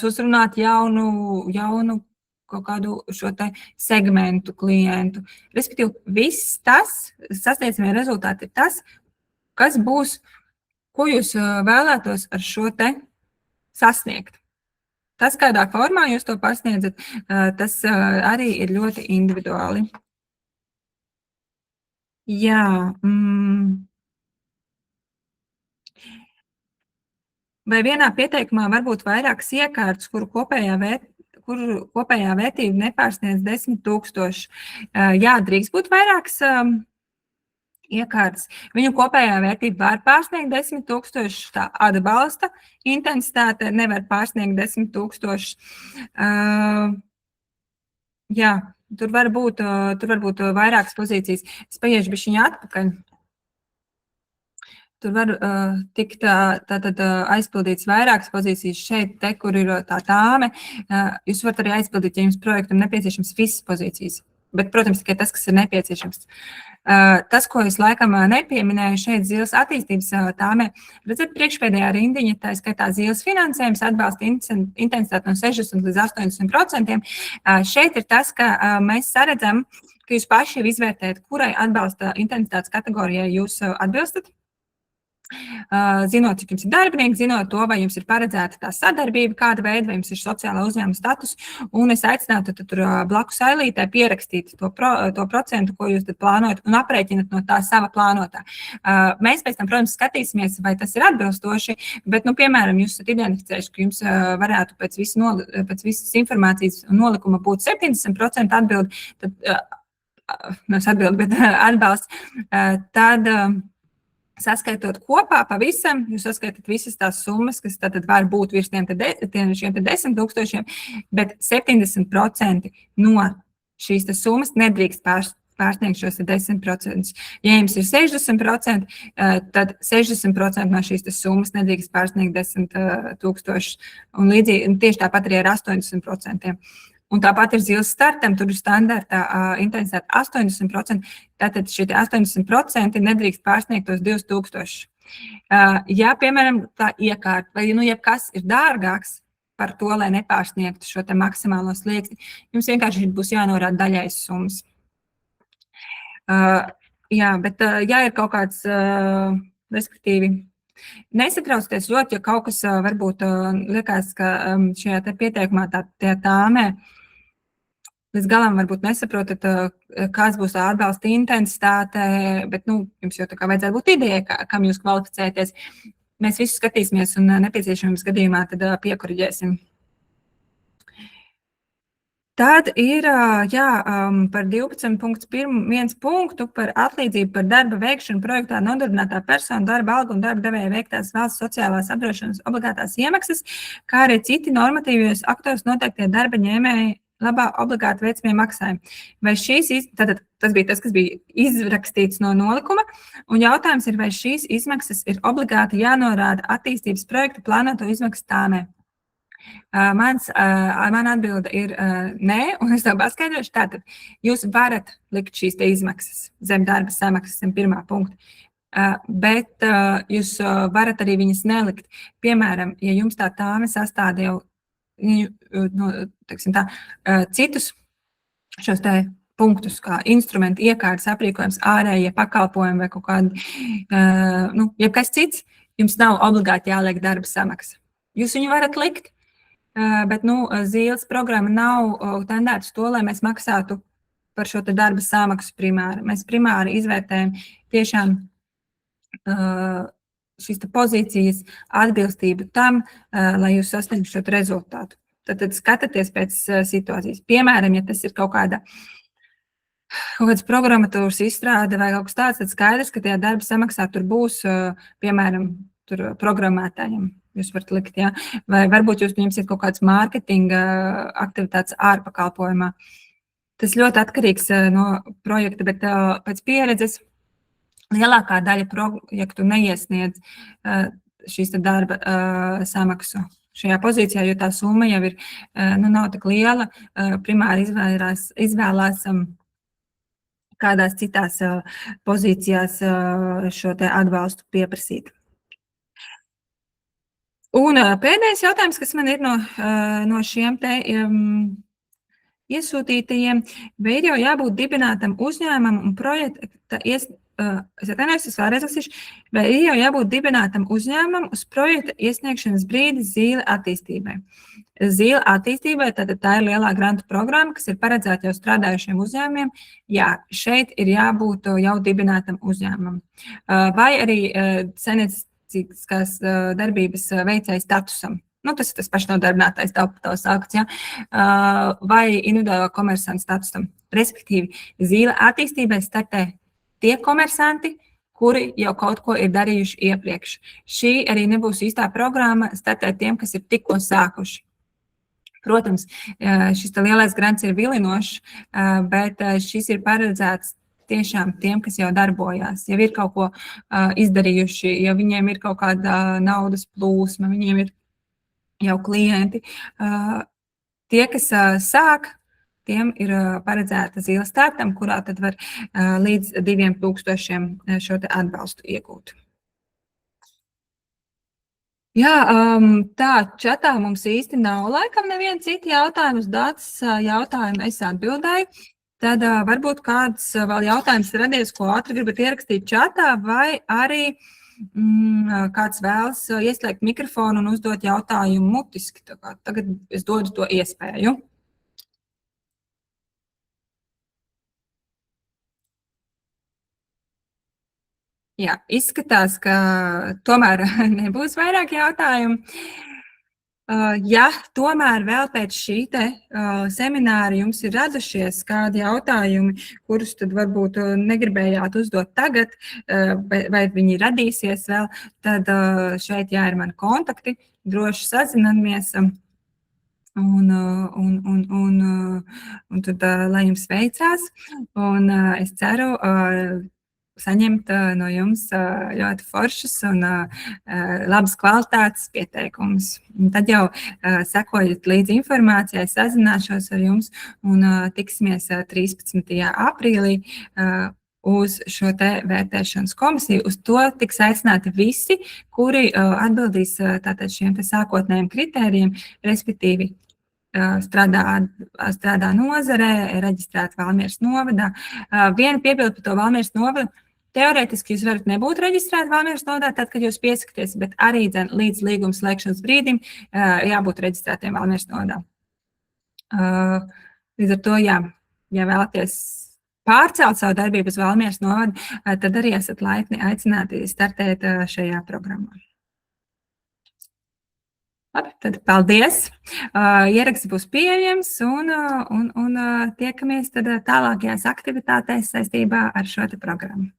uzrunāt jaunu kaut kādu šo te segmentu klientu. Respektīvi, viss tas, sasniedzamie rezultāti ir tas, kas būs, ko jūs vēlētos ar šo te sasniegt. Tas, kādā formā jūs to pasniedzat, tas arī ir ļoti individuāli. Jā. Vai vienā pieteikumā var būt vairākas iekārtas, kuru kopējā vērtība nepārsniedz 10 000? Jā, drīkst būt vairākas iekārtas. Viņu kopējā vērtība var pārsniegt 10 000, tā atbalsta intensitāte nevar pārsniegt 10 000. Jā, tur var būt vairākas pozīcijas. Es paiešu bišķiņu atpakaļ. Tur var tikt aizpildīts vairākas pozīcijas šeit, kur ir tā tāme. Jūs varat arī aizpildīt, ja jums projektam nepieciešams visas pozīcijas. Bet, protams, tikai tas, kas ir nepieciešams. Tas, ko es laikam nepieminēju šeit, Zīles attīstības tāmē, redzat, priekšpēdējā rindiņa, tā skaitā Zīles finansējums atbalsta intensitāti no 60 līdz 80%. Šeit ir tas, ka mēs saredzam, ka jūs paši izvērtējat, kurai atbalsta intensitātes kategorijai jūs atbilstat. Zinot, cik jums ir darbinieki, zinot to, vai jums ir paredzēta tā sadarbība, kāda veida, vai jums ir sociālā uzņēmuma status, un es aicinātu tur blakus ailītē pierakstīt to procentu, ko jūs tad plānojat, un aprēķinat no tā sava plānotā. Mēs pēc tam, protams, skatīsimies, vai tas ir atbilstoši, bet, piemēram, jūs esat identificējuši, ka jums varētu pēc visas informācijas nolikuma būt 70% atbildi, atbalsts, tad saskaitot kopā pavisam, jūs saskaitat visas tās summas, kas tad var būt virs šiem 10 000, bet 70% no šīs summas nedrīkst pārsniegt šos 10%. Ja jums ir 60%, tad 60% no šīs summas nedrīkst pārsniegt 10 000. Un līdzīgi, tieši tāpat arī ar 80%. Un tāpat ir Zīles startam, tur ir standarta intensitāte 80%, tātad šie 80% nedrīkst pārsniegt tos 2000. Ja, piemēram, tā iekārta vai jebkas ir dārgāks par to, lai nepārsniegtu šo te maksimālo slieksni, jums vienkārši būs jānorāda daļais summas. Jā, bet ja ir kaut kāds, respektīvi, nesatraucieties ļoti, ja kaut kas varbūt liekas, ka šajā te pieteikumā tā tāmē līdz galam varbūt nesaprotat, kāds būs tā atbalsta intensitāte, bet jums jau tā kā vajadzētu būt ideja, kam jūs kvalificēties. Mēs visu skatīsimies un nepieciešamības gadījumā tad piekoriģēsim. Tad ir par 12.1 punktu par atlīdzību par darba veikšanu projektā nodarbinātā persona darba alga un darba devēja veiktās valsts sociālās apdrošināšanas obligātās iemaksas, kā arī citi normatīvos aktos noteiktie darba ņēmēji labā obligāti veicamie maksājumi. Vai tas bija tas, kas bija izrakstīts no nolikuma, un jautājums ir, vai šīs izmaksas ir obligāti jānorāda attīstības projekta plānoto izmaksu tāmē. Man atbilde ir nē, un es tev paskaidrošu. Tātad jūs varat likt šīs te izmaksas zem darba samaksas, zem pirmā punkta, bet jūs varat arī viņas nelikt. Piemēram, ja jums tā tāme sastāda jau citus šos te punktus, kā instrumenti, iekārtas, aprīkojums, ārējie pakalpojumi vai kaut kādi, jebkas cits, jums nav obligāti jāliek darba samaksa. Jūs viņu varat likt, bet Zīles programma nav tendēta uz to, lai mēs maksātu par šo te darba samaksu primāri. Mēs primāri izvērtējam tiešām šīs pozīcijas atbilstību tam, lai jūs sasniegtu šo rezultātu. Tad skatieties pēc situācijas. Piemēram, ja tas ir kaut kādas programmatūras izstrāde vai kaut kas tāds, tad skaidrs, ka tajā darba samaksā tur būs, piemēram, tur programmētājiem. Jūs varat likt, ja? Vai varbūt jums ir kaut kāds mārketinga aktivitātes ārpakalpojumā. Tas ļoti atkarīgs no projekta, bet pēc pieredzes lielākā daļa projektu neiesniedz šīs darba samaksu šajā pozīcijā, jo tā summa jau ir nav tik liela. Primāri izvēlās kādās citās pozīcijās šo te atbalstu pieprasīt. Un pēdējais jautājums, kas man ir no šiem te iesūtītajiem, vai ir jau jābūt dibinātam uzņēmumam un projekta vai ir jau jābūt dibinātam uzņēmumam uz projekta iesniegšanas brīdi Zīle attīstībai. Zīle attīstībai, tā ir lielā grantu programma, kas ir paredzēta jau strādājušiem uzņēmumiem. Jā, šeit ir jābūt jau dibinātam uzņēmumam. Vai arī saimnieciskās darbības veicēja statusam. Tas ir tas pašnodarbinātais tautas saukts, ja? Vai individuālā komersanta statusam. Respektīvi, Zīle attīstībai startē tie komersanti, kuri jau kaut ko ir darījuši iepriekš. Šī arī nebūs īstā programma startēt tiem, kas ir tikko sākuši. Protams, šis lielais grants ir vilinošs, bet šis ir paredzēts tiešām tiem, kas jau darbojās, jau ir kaut ko izdarījuši, ja viņiem ir kaut kāda naudas plūsma, viņiem ir jau klienti. Tie, kas sāk, tiem ir paredzēta zila startam, kurā tad var līdz 2000 šo te atbalstu iegūt. Jā, tā čatā mums īsti nav laikam neviena cita jautājuma. Uz Dācis jautājumu es atbildēju. Tad varbūt kāds vēl jautājums radies, ko ātri gribat ierakstīt čatā, vai arī kāds vēlas ieslēgt mikrofonu un uzdot jautājumu mutiski. Tagad es dodu to iespēju. Jā, izskatās, ka tomēr nebūs vairāk jautājumu. Ja tomēr vēl pēc šī semināra jums ir radušies kādi jautājumi, kurus tad varbūt negribējāt uzdot tagad, vai viņi radīsies vēl, tad šeit ir mani kontakti, droši sazinamies. Un tad, lai jums veicās, un es ceru saņemt no jums ļoti foršus un labas kvalitātes pieteikumus. Un tad jau sekojot līdzi informācijai, sazināšos ar jums un tiksimies 13. aprīlī uz šo te vērtēšanas komisiju. Uz to tiks aicināti visi, kuri atbildīs tātad šiem te sākotnējiem kritērijiem, respektīvi strādā nozarē, reģistrēt Valmieras novadā. Viena piebilde par to Valmieras novadu. Teorētiski jūs varat nebūt reģistrēti Valmieras novadā, tad, kad jūs pieskaties, bet arī līdz līguma slēgšanas brīdim jābūt reģistrētiem Valmieras novadā. Līdz ar to, ja vēlaties pārcelt savu darbību uz Valmieras novadu, tad arī esat laipni aicināti startēt šajā programmā. Labi, tad paldies. Ieraksts būs pieejams un tiekamies tad tālākajās aktivitātēs saistībā ar šo te programmu.